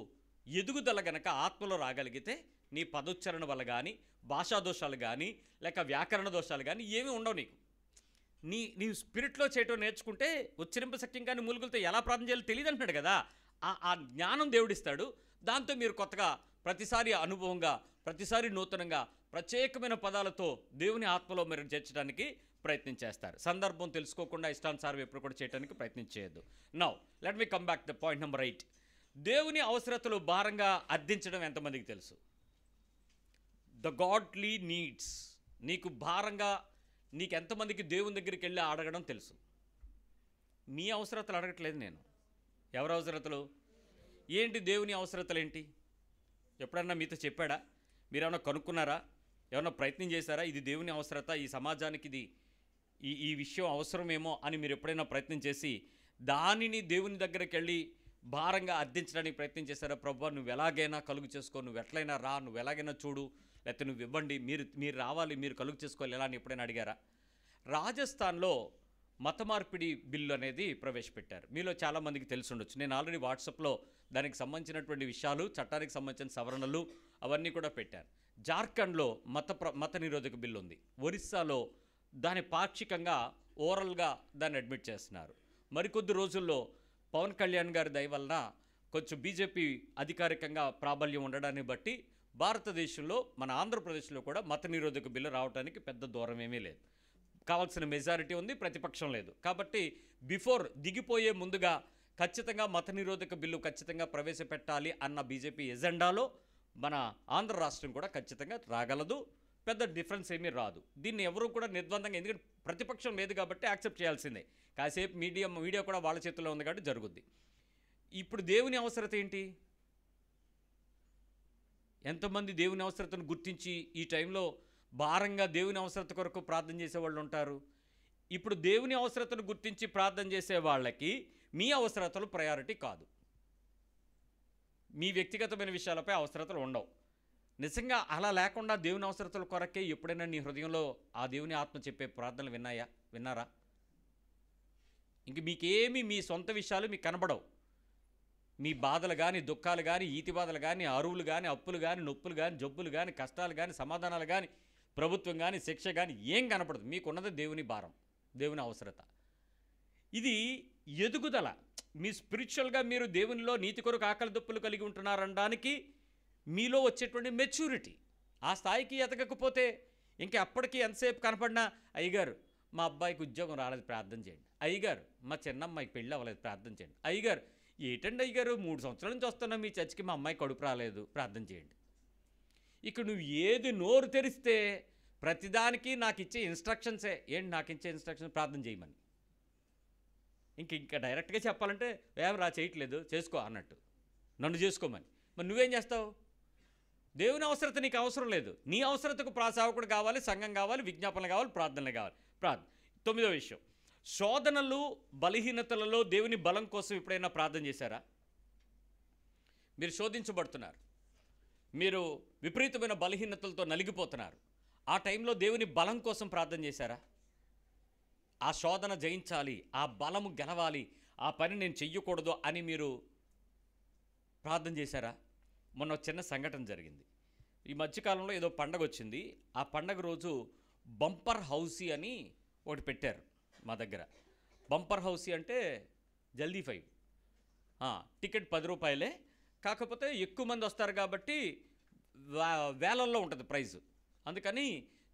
ఎదుగుదల గనక ఆత్మలో రాగలిగితే నీ పదోచ్చరణ వల్ల కానీ, భాషా దోషాలు కానీ, లేక వ్యాకరణ దోషాలు కానీ ఏమీ ఉండవు నీకు. నీవు స్పిరిట్లో చేయటం నేర్చుకుంటే ఉచ్చరింప సఖ్యం కానీ మూలుగులతో ఎలా ప్రార్థన చేయాలో తెలియదు అంటున్నాడు కదా. ఆ జ్ఞానం దేవుడిస్తాడు. దాంతో మీరు కొత్తగా ప్రతిసారి అనుభవంగా, ప్రతిసారి నూతనంగా, ప్రత్యేకమైన పదాలతో దేవుని ఆత్మలో మీరు చేర్చడానికి ప్రయత్నం చేస్తారు. సందర్భం తెలుసుకోకుండా ఇష్టానుసారం ఎప్పుడు కూడా చేయడానికి ప్రయత్నం చేయొద్దు. Now let me come back the point number 8. దేవుని అవసరతలు భారంగా అర్థించడం ఎంతమందికి తెలుసు? The godly needs. నీకు భారంగా, నీకు ఎంతమందికి దేవుని దగ్గరికి వెళ్ళి అడగడం తెలుసు? మీ అవసరతలు అడగట్లేదు నేను. ఎవరి అవసరతలు ఏంటి? దేవుని అవసరతలు ఏంటి? ఎప్పుడన్నా మీతో చెప్పాడా? మీరేమన్నా కనుక్కున్నారా? ఏమన్నా ప్రయత్నం చేశారా? ఇది దేవుని అవసరత, ఈ సమాజానికి ఇది ఈ విషయం అవసరమేమో అని మీరు ఎప్పుడైనా ప్రయత్నం చేసి దానిని దేవుని దగ్గరికి వెళ్ళి భారంగా అర్థించడానికి ప్రయత్నం చేశారా? ప్రభువా నువ్వు ఎలాగైనా కలుగు చేసుకో, నువ్వు ఎట్లయినా రా, నువ్వు ఎలాగైనా చూడు, లేకపోతే నువ్వు ఇవ్వండి, మీరు రావాలి, మీరు కలుగు చేసుకోవాలి, ఎలా అని ఎప్పుడైనా అడిగారా? రాజస్థాన్లో మత మార్పిడి బిల్లు అనేది ప్రవేశపెట్టారు. మీలో చాలామందికి తెలిసి ఉండొచ్చు. నేను ఆల్రెడీ వాట్సాప్లో దానికి సంబంధించినటువంటి విషయాలు, చట్టానికి సంబంధించిన సవరణలు అవన్నీ కూడా పెట్టాను. జార్ఖండ్లో మత నిరోధక బిల్లు ఉంది. ఒరిస్సాలో దాని పాక్షికంగా ఓరల్గా దాన్ని అడ్మిట్ చేస్తున్నారు. మరికొద్ది రోజుల్లో పవన్ కళ్యాణ్ గారి దయ వలన కొంచెం బీజేపీ అధికారికంగా ప్రాబల్యం ఉండడాన్ని బట్టి భారతదేశంలో, మన ఆంధ్రప్రదేశ్లో కూడా మత నిరోధక బిల్లు రావడానికి పెద్ద దూరం ఏమీ లేదు. కావాల్సిన మెజారిటీ ఉంది, ప్రతిపక్షం లేదు. కాబట్టి బిఫోర్ దిగిపోయే ముందుగా ఖచ్చితంగా మత నిరోధక బిల్లు ఖచ్చితంగా ప్రవేశపెట్టాలి అన్న బీజేపీ ఎజెండాలో మన ఆంధ్ర రాష్ట్రం కూడా ఖచ్చితంగా రాగలదు. పెద్ద డిఫరెన్స్ ఏమీ రాదు. దీన్ని ఎవరు కూడా నిర్బంధంగా, ఎందుకంటే ప్రతిపక్షం లేదు కాబట్టి యాక్సెప్ట్ చేయాల్సిందే. కాసేపు మీడియా కూడా వాళ్ళ చేతుల్లో ఉంది కాబట్టి జరుగుద్ది. ఇప్పుడు దేవుని అవసరత ఏంటి? ఎంతమంది దేవుని అవసరతను గుర్తించి ఈ టైంలో భారంగా దేవుని అవసరత కొరకు ప్రార్థన చేసేవాళ్ళు ఉంటారు? ఇప్పుడు దేవుని అవసరతను గుర్తించి ప్రార్థన చేసే వాళ్ళకి మీ అవసరతలు ప్రయారిటీ కాదు. మీ వ్యక్తిగతమైన విషయాలపై అవసరతలు ఉండవు. నిజంగా అలా లేకుండా దేవుని అవసరతల కొరకే ఎప్పుడైనా నీ హృదయంలో ఆ దేవుని ఆత్మ చెప్పే ప్రార్థనలు విన్నారా? ఇంక మీకేమీ మీ సొంత విషయాలు మీకు కనబడవు. మీ బాధలు కానీ, దుఃఖాలు కానీ, ఈతి బాధలు కానీ, అరువులు కానీ, అప్పులు కానీ, నొప్పులు కానీ, జబ్బులు కానీ, కష్టాలు కానీ, సమాధానాలు కానీ, ప్రభుత్వం కానీ, శిక్ష కానీ ఏం కనపడదు. మీకున్నది దేవుని భారం, దేవుని అవసరత. ఇది ఎదుగుదల. మీ స్పిరిచువల్గా మీరు దేవునిలో నీతి కొరకు ఆకలి దప్పులు కలిగి ఉంటున్నారనడానికి మీలో వచ్చేటువంటి మెచ్యూరిటీ. ఆ స్థాయికి ఎదగకపోతే ఇంకా అప్పటికి ఎంతసేపు కనపడినా అయ్యగారు మా అబ్బాయికి ఉద్యోగం రాలేదు ప్రార్థన చేయండి, అయ్యగారు మా చిన్నమ్మాయికి పెళ్ళి అవ్వలేదు ప్రార్థన చేయండి, అయ్యగారు ఏటండి అయ్యగారు 3 సంవత్సరాల నుంచి వస్తున్నా మీ చర్చికి, మా అమ్మాయి కడుపు రాలేదు ప్రార్థన చేయండి. ఇక నువ్వు ఏది నోరు తెరిస్తే ప్రతిదానికి నాకు ఇచ్చే ఇన్స్ట్రక్షన్సే. ఏంటి నాకు ఇచ్చే ఇన్స్ట్రక్షన్? ప్రార్థన చేయమని. ఇంకా డైరెక్ట్గా చెప్పాలంటే ఏం రా చేయట్లేదు చేసుకో అన్నట్టు, నన్ను చేసుకోమని. మరి నువ్వేం చేస్తావు? దేవుని అవసరత నీకు అవసరం లేదు. నీ అవసరతకు సేవకుడు కావాలి, సంఘం కావాలి, విజ్ఞాపనలు కావాలి, ప్రార్థనలు కావాలి. తొమ్మిదో విషయం, శోధనలు బలహీనతలలో దేవుని బలం కోసం ఎప్పుడైనా ప్రార్థన చేశారా? మీరు శోధించబడుతున్నారు, మీరు విపరీతమైన బలహీనతలతో నలిగిపోతున్నారు. ఆ టైంలో దేవుని బలం కోసం ప్రార్థన చేశారా? ఆ శోధన జయించాలి, ఆ బలము గెలవాలి, ఆ పని నేను చెయ్యకూడదు అని మీరు ప్రార్థన చేశారా? మొన్న చిన్న సంఘటన జరిగింది. ఈ మధ్యకాలంలో ఏదో పండగ వచ్చింది. ఆ పండగ రోజు బంపర్ హౌసీ అని ఒకటి పెట్టారు మా దగ్గర. బంపర్ హౌసీ అంటే జల్దీ 5 టికెట్ 10 రూపాయలే. కాకపోతే ఎక్కువ మంది వస్తారు కాబట్టి వేలల్లో ఉంటుంది ప్రైజు. అందుకని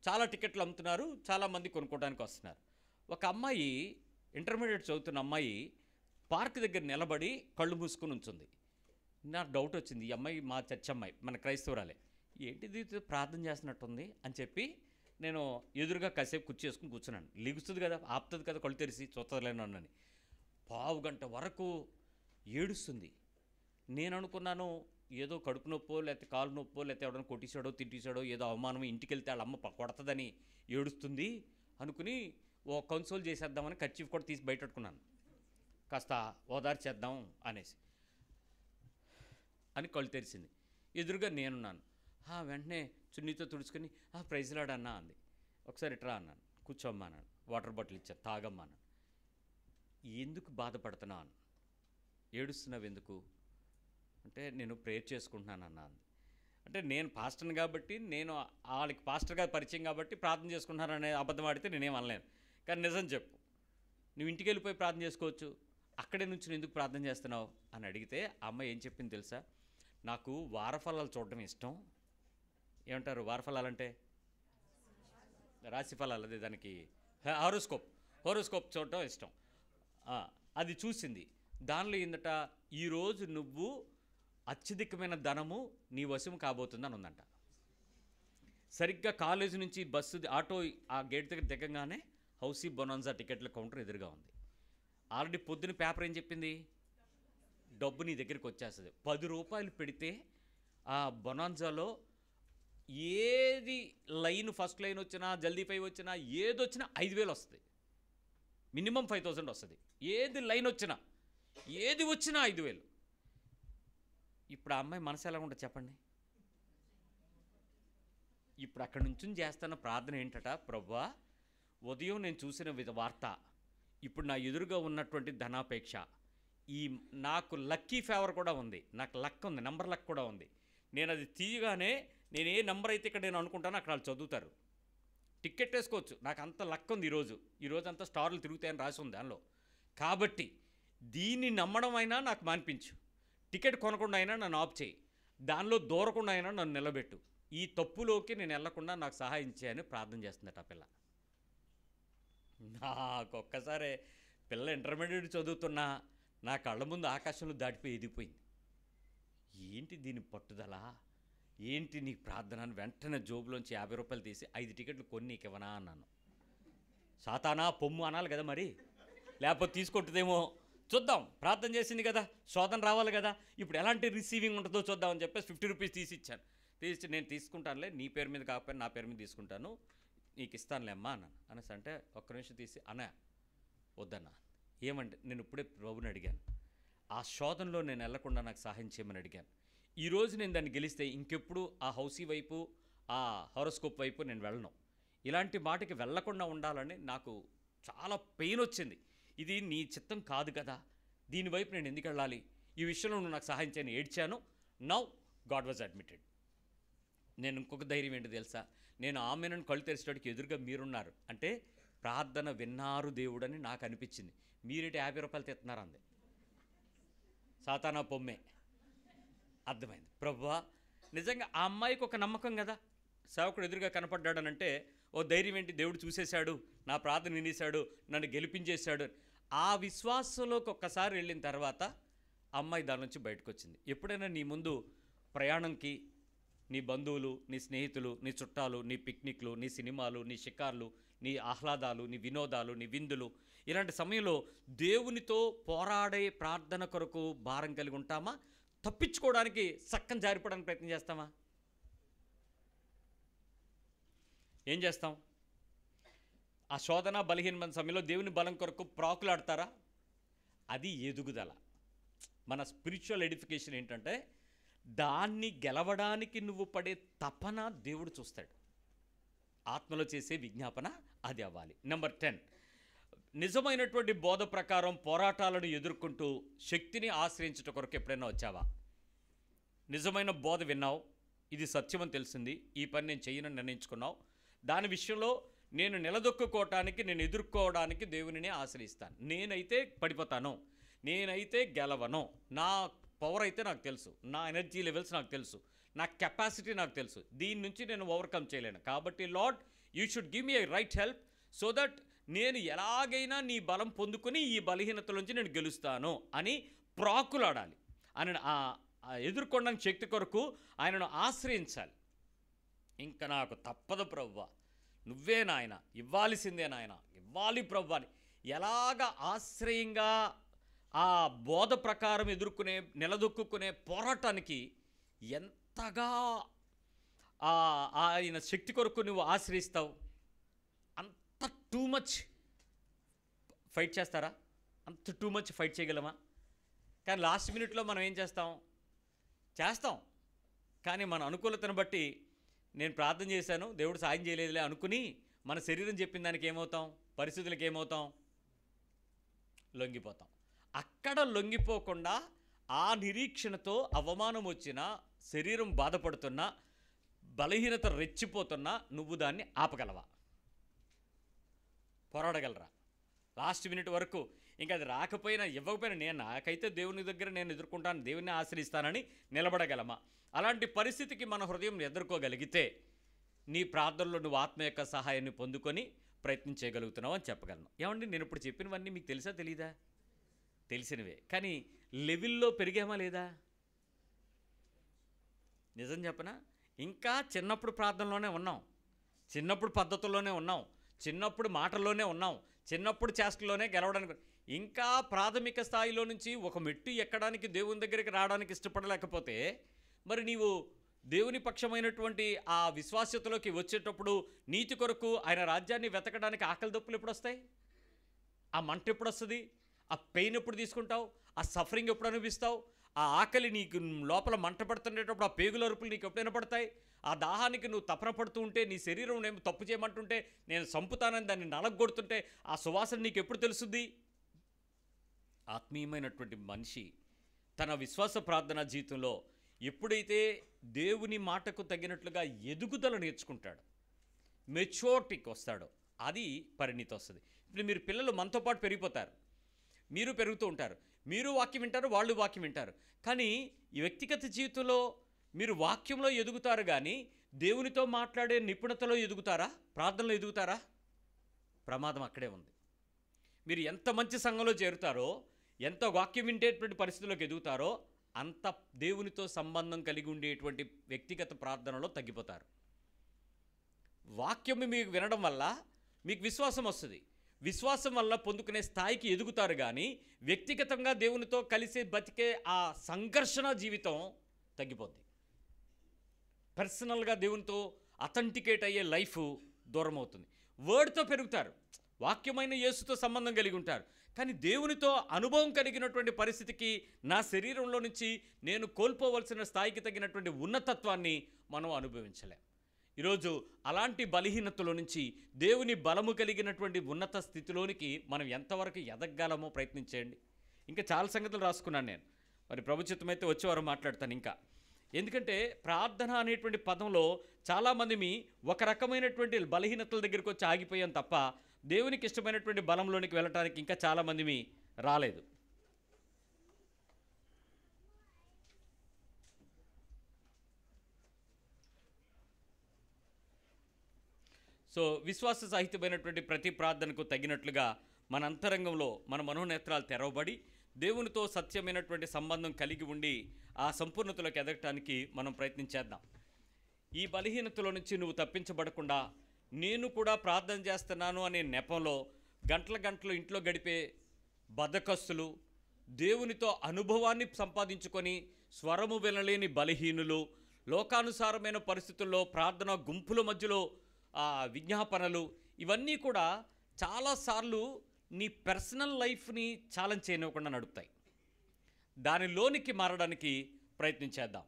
చాలా టికెట్లు అమ్ముతున్నారు, చాలామంది కొనుక్కోవడానికి వస్తున్నారు. ఒక అమ్మాయి, ఇంటర్మీడియట్ చదువుతున్న అమ్మాయి, పార్క్ దగ్గర నిలబడి కళ్ళు మూసుకుని ఉంచుంది. నాకు డౌట్ వచ్చింది, ఈ అమ్మాయి మా చర్చ్ అమ్మాయి, మన క్రైస్తవురాలే, ఏంటిది ప్రార్థన చేస్తున్నట్టుంది అని చెప్పి నేను ఎదురుగా కాసేపు కుర్చీ వేసుకుని కూర్చున్నాను. లిగుస్తుంది కదా, ఆపుతుంది కదా, కళ్ళు తెరిచి చూస్తలేను అన్నని. పావు గంట వరకు ఏడుస్తుంది. నేను అనుకున్నాను ఏదో కడుపు నొప్పో లేకపోతే కాలు నొప్పో లేకపోతే ఎవడన్నా కొట్టేశాడో తిట్టేశాడో ఏదో అవమానం, ఇంటికి వెళ్తే వాళ్ళ అమ్మ కొడతదని ఏడుస్తుంది అనుకుని ఓ కన్సోల్ చేసేద్దామని కర్చీఫ్ కూడా తీసి బయటట్టుకున్నాను, కాస్త ఓదార్చేద్దాం అనేసి. అని కళ్ళు తెరిచింది. ఎదురుగా నేనున్నాను. వెంటనే చున్నీతో తుడుచుకొని ప్రైజ్లాడన్నా అంది. ఒకసారి ఇట్రా అన్నాను, కూర్చోమ్మా అన్నాను, వాటర్ బాటిల్ ఇచ్చాను, తాగమ్మా అన్నాను. ఎందుకు బాధపడుతున్నాను, ఏడుస్తున్నావు ఎందుకు అంటే, నేను ప్రేయర్ చేసుకుంటున్నాను అన్నా అంది. అంటే నేను పాస్టర్ని కాబట్టి, నేను వాళ్ళకి పాస్టర్గా పరిచయం కాబట్టి ప్రార్థన చేసుకుంటున్నాననే అబద్ధం ఆడితే నేనేం అనలేను. కానీ నిజం చెప్పు, నువ్వు ఇంటికి వెళ్ళిపోయి ప్రార్థన చేసుకోవచ్చు, అక్కడే నుంచి నువ్వు ఎందుకు ప్రార్థన చేస్తున్నావు అని అడిగితే ఆ అమ్మాయి ఏం చెప్పింది తెలుసా? నాకు వారఫలాలు చూడడం ఇష్టం. ఏమంటారు వారఫలాలంటే? రాశి ఫలాలు, అదే దానికి హోరోస్కోప్ చూడటం ఇష్టం. అది చూసింది. దానిలో ఏందట, ఈరోజు నువ్వు అత్యధికమైన ధనము నీ వశం కాబోతుందని ఉందంట. సరిగ్గా కాలేజీ నుంచి బస్సు ఆటో ఆ గేట్ దగ్గర దిగంగానే హౌసీ బొనాన్జా టికెట్ల కౌంటర్ ఎదురుగా ఉంది. ఆల్రెడీ పొద్దున పేపర్ ఏం చెప్పింది, డబ్బు నీ దగ్గరికి వచ్చేస్తుంది. 10 రూపాయలు పెడితే ఆ బొనాన్జాలో ఏది లైన్, ఫస్ట్ లైన్ వచ్చినా, జల్దీ 5 వచ్చినా, ఏది వచ్చినా 5,000 వస్తుంది. మినిమం 5,000 వస్తుంది. ఏది లైన్ వచ్చినా, ఏది వచ్చినా 5,000. ఇప్పుడు ఆ అమ్మాయి మనసు ఎలా ఉంటుంది చెప్పండి? ఇప్పుడు అక్కడి నుంచి చేస్తున్న ప్రార్థన ఏంటట, ప్రభువా ఉదయం నేను చూసిన వార్త, ఇప్పుడు నా ఎదురుగా ఉన్నటువంటి ధనాపేక్ష, ఈ నాకు లక్కీ ఫేవర్ కూడా ఉంది, నాకు లక్ ఉంది, నంబర్ లక్ కూడా ఉంది. నేను అది తీయగానే నేను ఏ నెంబర్ అయితే ఇక్కడ నేను అనుకుంటానో అక్కడ వాళ్ళు చదువుతారు, టికెట్ వేసుకోవచ్చు. నాకు అంత లక్ ఉంది. ఈరోజు అంతా స్టార్లు తిరుగుతాయని రాసి ఉంది దానిలో. కాబట్టి దీన్ని నమ్మడం అయినా నాకు మాన్పించు, టికెట్ కొనకుండా అయినా నన్ను ఆఫ్ చేయి, దానిలో దూరకుండా అయినా నన్ను నిలబెట్టు, ఈ తప్పులోకి నేను వెళ్లకుండా నాకు సహాయం చేయని ప్రార్థన చేస్తుందట ఆ పిల్ల. నాకు ఒక్కసారి పిల్ల ఇంటర్మీడియట్ చదువుతున్నా నా కళ్ళ ముందు ఆకాశంలో దాటిపోయి ఎదిగిపోయింది. ఏంటి దీని పట్టుదల, ఏంటి నీ ప్రార్థన అని వెంటనే జోబులోంచి 50 రూపాయలు తీసి 5 టికెట్లు కొని నీకు ఇవ్వనా అన్నాను. సాతానా పొమ్ము అనాలి కదా మరి, లేకపోతే తీసుకొట్టుదేమో చూద్దాం, ప్రార్థన చేసింది కదా, శోధన రావాలి కదా, ఇప్పుడు ఎలాంటి రిసీవింగ్ ఉంటుందో చూద్దామని చెప్పేసి 50 రూపీస్ తీసి ఇచ్చాను. నేను తీసుకుంటానులే, నీ పేరు మీద కాకపోయినా నా పేరు మీద తీసుకుంటాను, నీకు ఇస్తానులే అమ్మా అన్నాను. అనేసి అంటే ఒక్క నిమిషం తీసి, అన్న వద్దన్నా, ఏమంటే నేను ఇప్పుడే ప్రభుని అడిగాను, ఆ శోధనలో నేను వెళ్లకుండా నాకు సహాయం చేయమని అడిగాను. ఈరోజు నేను దాన్ని గెలిస్తే ఇంకెప్పుడు ఆ హౌసీ వైపు, ఆ హారోస్కోప్ వైపు నేను వెళ్ళను. ఇలాంటి మాటకి వెళ్లకుండా ఉండాలని నాకు చాలా పెయిన్ వచ్చింది. ఇది నీ చిత్తం కాదు కదా, దీనివైపు నేను ఎందుకు వెళ్ళాలి, ఈ విషయంలో నువ్వు నాకు సహాయం చేయని ఏడ్చాను. Now God was admitted. నేను ఇంకొక ధైర్యం ఏంటి తెలుసా, నేను ఆమెను కళ్ళు తెరిచేటోడికి ఎదురుగా మీరున్నారు అంటే ప్రార్థన విన్నారు దేవుడని నాకు అనిపించింది. మీరేంటి 50 రూపాయలు తెస్తున్నారు అంది. సాతానా పొమ్మే. అర్థమైంది. ప్రభువా నిజంగా ఆ అమ్మాయికి ఒక నమ్మకం కదా, సేవకుడు ఎదురుగా కనపడ్డాడనంటే ఓ ధైర్యం ఏంటి, దేవుడు చూసేశాడు, నా ప్రార్థన వినేశాడు, నన్ను గెలిపించేశాడు. ఆ విశ్వాసంలోకి ఒక్కసారి వెళ్ళిన తర్వాత అమ్మాయి దాని నుంచి బయటకు వచ్చింది. ఎప్పుడైనా నీ ముందు ప్రయాణంకి నీ బంధువులు, నీ స్నేహితులు, నీ చుట్టాలు, నీ పిక్నిక్లు, నీ సినిమాలు, నీ షికార్లు, నీ ఆహ్లాదాలు, నీ వినోదాలు, నీ విందులు, ఇలాంటి సమయంలో దేవునితో పోరాడే ప్రార్థన కొరకు భారం కలిగి ఉంటామా? తప్పించుకోవడానికి సక్కని జారిపోవడానికి ప్రయత్నం చేస్తామా? ఏం చేస్తాం? ఆ శోధన బలహీనమైన సమయంలో దేవుని బలం కొరకు ప్రాకులాడతారా? అది ఎదుగుదల. మన స్పిరిచువల్ ఎడిఫికేషన్ ఏంటంటే దాన్ని గెలవడానికి నువ్వు పడే తపన దేవుడు చూస్తాడు. ఆత్మలో చేసే విజ్ఞాపన అది అవ్వాలి. నెంబర్ 10, నిజమైనటువంటి బోధ ప్రకారం పోరాటాలను ఎదుర్కొంటూ శక్తిని ఆశ్రయించట కొరకు ఎప్పుడైనా వచ్చావా? నిజమైన బోధ విన్నావు, ఇది సత్యమని తెలిసింది, ఈ పని నేను చెయ్యనని నిర్ణయించుకున్నావు. దాని విషయంలో నేను నిలదొక్కుకోవటానికి, నేను ఎదుర్కోవడానికి దేవునినే ఆశ్రయిస్తాను. నేనైతే పడిపోతాను, నేనైతే గెలవను, నా పవర్ అయితే నాకు తెలుసు, నా ఎనర్జీ లెవెల్స్ నాకు తెలుసు, నా కెపాసిటీ నాకు తెలుసు, దీని నుంచి నేను ఓవర్కమ్ చేయలేను. కాబట్టి lord, you should give me A right help so that నేను ఎలాగైనా నీ బలం పొందుకొని ఈ బలహీనతల నుంచి నేను గెలుస్తాను అని ప్రాకులాడాలి. ఆయన ఎదుర్కొనడానికి శక్తి కొరకు ఆయనను ఆశ్రయించాలి. ఇంకా నాకు తప్పదు ప్రభువా, నువ్వే నాయన, ఇవ్వాల్సిందే నాయన, ఇవ్వాలి ప్రభువా అని ఎలాగ ఆశ్రయంగా ఆ బోధ ప్రకారం నిలదొక్కునే పోరాటానికి ఎంతగా ఆయన శక్తి కొరకు నువ్వు ఆశ్రయిస్తావు? అంత టూ మచ్ ఫైట్ చేస్తారా? అంత టూ మచ్ ఫైట్ చేయగలమా? కానీ లాస్ట్ మినిట్లో మనం ఏం చేస్తాం? కానీ మన అనుకూలతను బట్టి నేను ప్రార్థన చేశాను, దేవుడు సాయం చేయలేదులే అనుకుని మన శరీరం చెప్పిన దానికి ఏమవుతాం? పరిస్థితులకు ఏమవుతాం? లొంగిపోతాం. అక్కడ లొంగిపోకుండా ఆ నిరీక్షణతో అవమానం వచ్చినా, శరీరం బాధపడుతున్నా, బలహీనత రెచ్చిపోతున్నా నువ్వు దాన్ని ఆపగలవా? పోరాడగలరా? లాస్ట్ మినిట్ వరకు ఇంకా అది రాకపోయినా ఇవ్వకపోయినా నాకైతే దేవుని దగ్గర నేను ఎదుర్కొంటాను, దేవుని ఆశ్రయిస్తానని నిలబడగలమా? అలాంటి పరిస్థితికి మన హృదయం ఎదుర్కోగలిగితే నీ ప్రార్థనలో నువ్వు ఆత్మ యొక్క సహాయాన్ని పొందుకొని ప్రయత్నం చేయగలుగుతున్నావు అని చెప్పగలను. ఏమండి, నేను ఇప్పుడు చెప్పినవన్నీ మీకు తెలుసా తెలీదా? తెలిసినవే. కానీ లెవెల్లో పెరిగామా లేదా? నిజం చెప్పనా, ఇంకా చిన్నప్పుడు ప్రార్థనలోనే ఉన్నాం, చిన్నప్పుడు పద్ధతుల్లోనే ఉన్నాం, చిన్నప్పుడు మాటల్లోనే ఉన్నాం, చిన్నప్పుడు చేష్టల్లోనే గెలవడానికి. ఇంకా ప్రాథమిక స్థాయిలో నుంచి ఒక మెట్టు ఎక్కడానికి, దేవుని దగ్గరికి రావడానికి ఇష్టపడలేకపోతే మరి నీవు దేవుని పక్షమైనటువంటి ఆ విశ్వాస్యతలోకి వచ్చేటప్పుడు నీతి కొరకు ఆయన రాజ్యాన్ని వెతకడానికి ఆకలి దప్పులు ఎప్పుడు వస్తాయి? ఆ మంట ఎప్పుడు వస్తుంది? ఆ పెయిన్ ఎప్పుడు తీసుకుంటావు? ఆ సఫరింగ్ ఎప్పుడు అనుభవిస్తావు? ఆ ఆకలి నీకు లోపల మంట పడుతుండేటప్పుడు ఆ పేగుల అరుపులు నీకు ఎప్పుడైనా పడతాయి? ఆ దాహానికి నువ్వు తపన పడుతూ ఉంటే, నీ శరీరం నేను తప్పు చేయమంటుంటే, నేను చంపుతానని దాన్ని నలగొడుతుంటే ఆ సువాసన నీకు ఎప్పుడు తెలుస్తుంది? ఆత్మీయమైనటువంటి మనిషి తన విశ్వాస ప్రార్థనా జీవితంలో ఎప్పుడైతే దేవుని మాటకు తగినట్లుగా ఎదుగుదల నేర్చుకుంటాడో, మెచ్యూరిటీకి వస్తాడో, అది పరిణితి వస్తుంది. ఇప్పుడు మీరు పిల్లలు మనతో పాటు పెరిగిపోతారు, మీరు పెరుగుతూ ఉంటారు, మీరు వాక్యం వింటారు, వాళ్ళు వాక్యం వింటారు. కానీ ఈ వ్యక్తిగత జీవితంలో మీరు వాక్యంలో ఎదుగుతారు, కానీ దేవునితో మాట్లాడే నిపుణతలో ఎదుగుతారా? ప్రార్థనలో ఎదుగుతారా? ప్రమాదం అక్కడే ఉంది. మీరు ఎంత మంచి సంఘంలో చేరుతారో, ఎంత వాక్యం వింటేటువంటి పరిస్థితుల్లోకి ఎదుగుతారో, అంత దేవునితో సంబంధం కలిగి ఉండేటువంటి వ్యక్తిగత ప్రార్థనలో తగ్గిపోతారు. వాక్యం మీకు వినడం వల్ల మీకు విశ్వాసం వస్తుంది, విశ్వాసం వల్ల పొందుకునే స్థాయికి ఎదుగుతారు. కానీ వ్యక్తిగతంగా దేవునితో కలిసి బతికే ఆ సంఘర్షణ జీవితం తగ్గిపోద్ది. పర్సనల్గా దేవునితో అథెంటికేట్ అయ్యే లైఫ్ దూరం అవుతుంది. వర్డ్తో పెరుగుతారు, వాక్యమైన యేసుతో సంబంధం కలిగి ఉంటారు, కానీ దేవునితో అనుభవం కలిగినటువంటి పరిస్థితికి నా శరీరంలో నుంచి నేను కోల్పోవలసిన స్థాయికి తగినటువంటి ఉన్నతత్వాన్ని మనం అనుభవించలేం. ఈరోజు అలాంటి బలహీనతలో నుంచి దేవుని బలము కలిగినటువంటి ఉన్నత స్థితిలోనికి మనం ఎంతవరకు ఎదగలమో ప్రయత్నించేయండి. ఇంకా చాలా సంగతులు రాసుకున్నాను నేను, మరి ప్రభుత్వమైతే వచ్చేవారు మాట్లాడతాను ఇంకా. ఎందుకంటే ప్రార్థన అనేటువంటి పదంలో చాలామంది ఒక రకమైనటువంటి బలహీనతల దగ్గరికి వచ్చి ఆగిపోయాం తప్ప దేవునికి ఇష్టమైనటువంటి బలంలోనికి వెళ్ళటానికి ఇంకా చాలామంది రాలేదు. సో విశ్వాస సాహిత్యమైనటువంటి ప్రతి ప్రార్థనకు తగినట్లుగా మన అంతరంగంలో మన మనోనేత్రాలు తెరవబడి దేవునితో సత్యమైనటువంటి సంబంధం కలిగి ఉండి ఆ సంపూర్ణతలోకి ఎదగటానికి మనం ప్రయత్నించేద్దాం. ఈ బలహీనతలో నుంచి నువ్వు తప్పించబడకుండా నేను కూడా ప్రార్థన చేస్తున్నాను అనే నెపంలో గంటలు ఇంట్లో గడిపే బద్ధకస్తులు, దేవునితో అనుభవాన్ని సంపాదించుకొని స్వరము వినలేని బలహీనులు, లోకానుసారమైన పరిస్థితుల్లో ప్రార్థన గుంపుల మధ్యలో విజ్ఞాపనలు, ఇవన్నీ కూడా చాలాసార్లు నీ పర్సనల్ లైఫ్ని ఛాలెంజ్ చేయనివ్వకుండా నడుపుతాయి. దానిలోనికి మారడానికి ప్రయత్నించేద్దాం.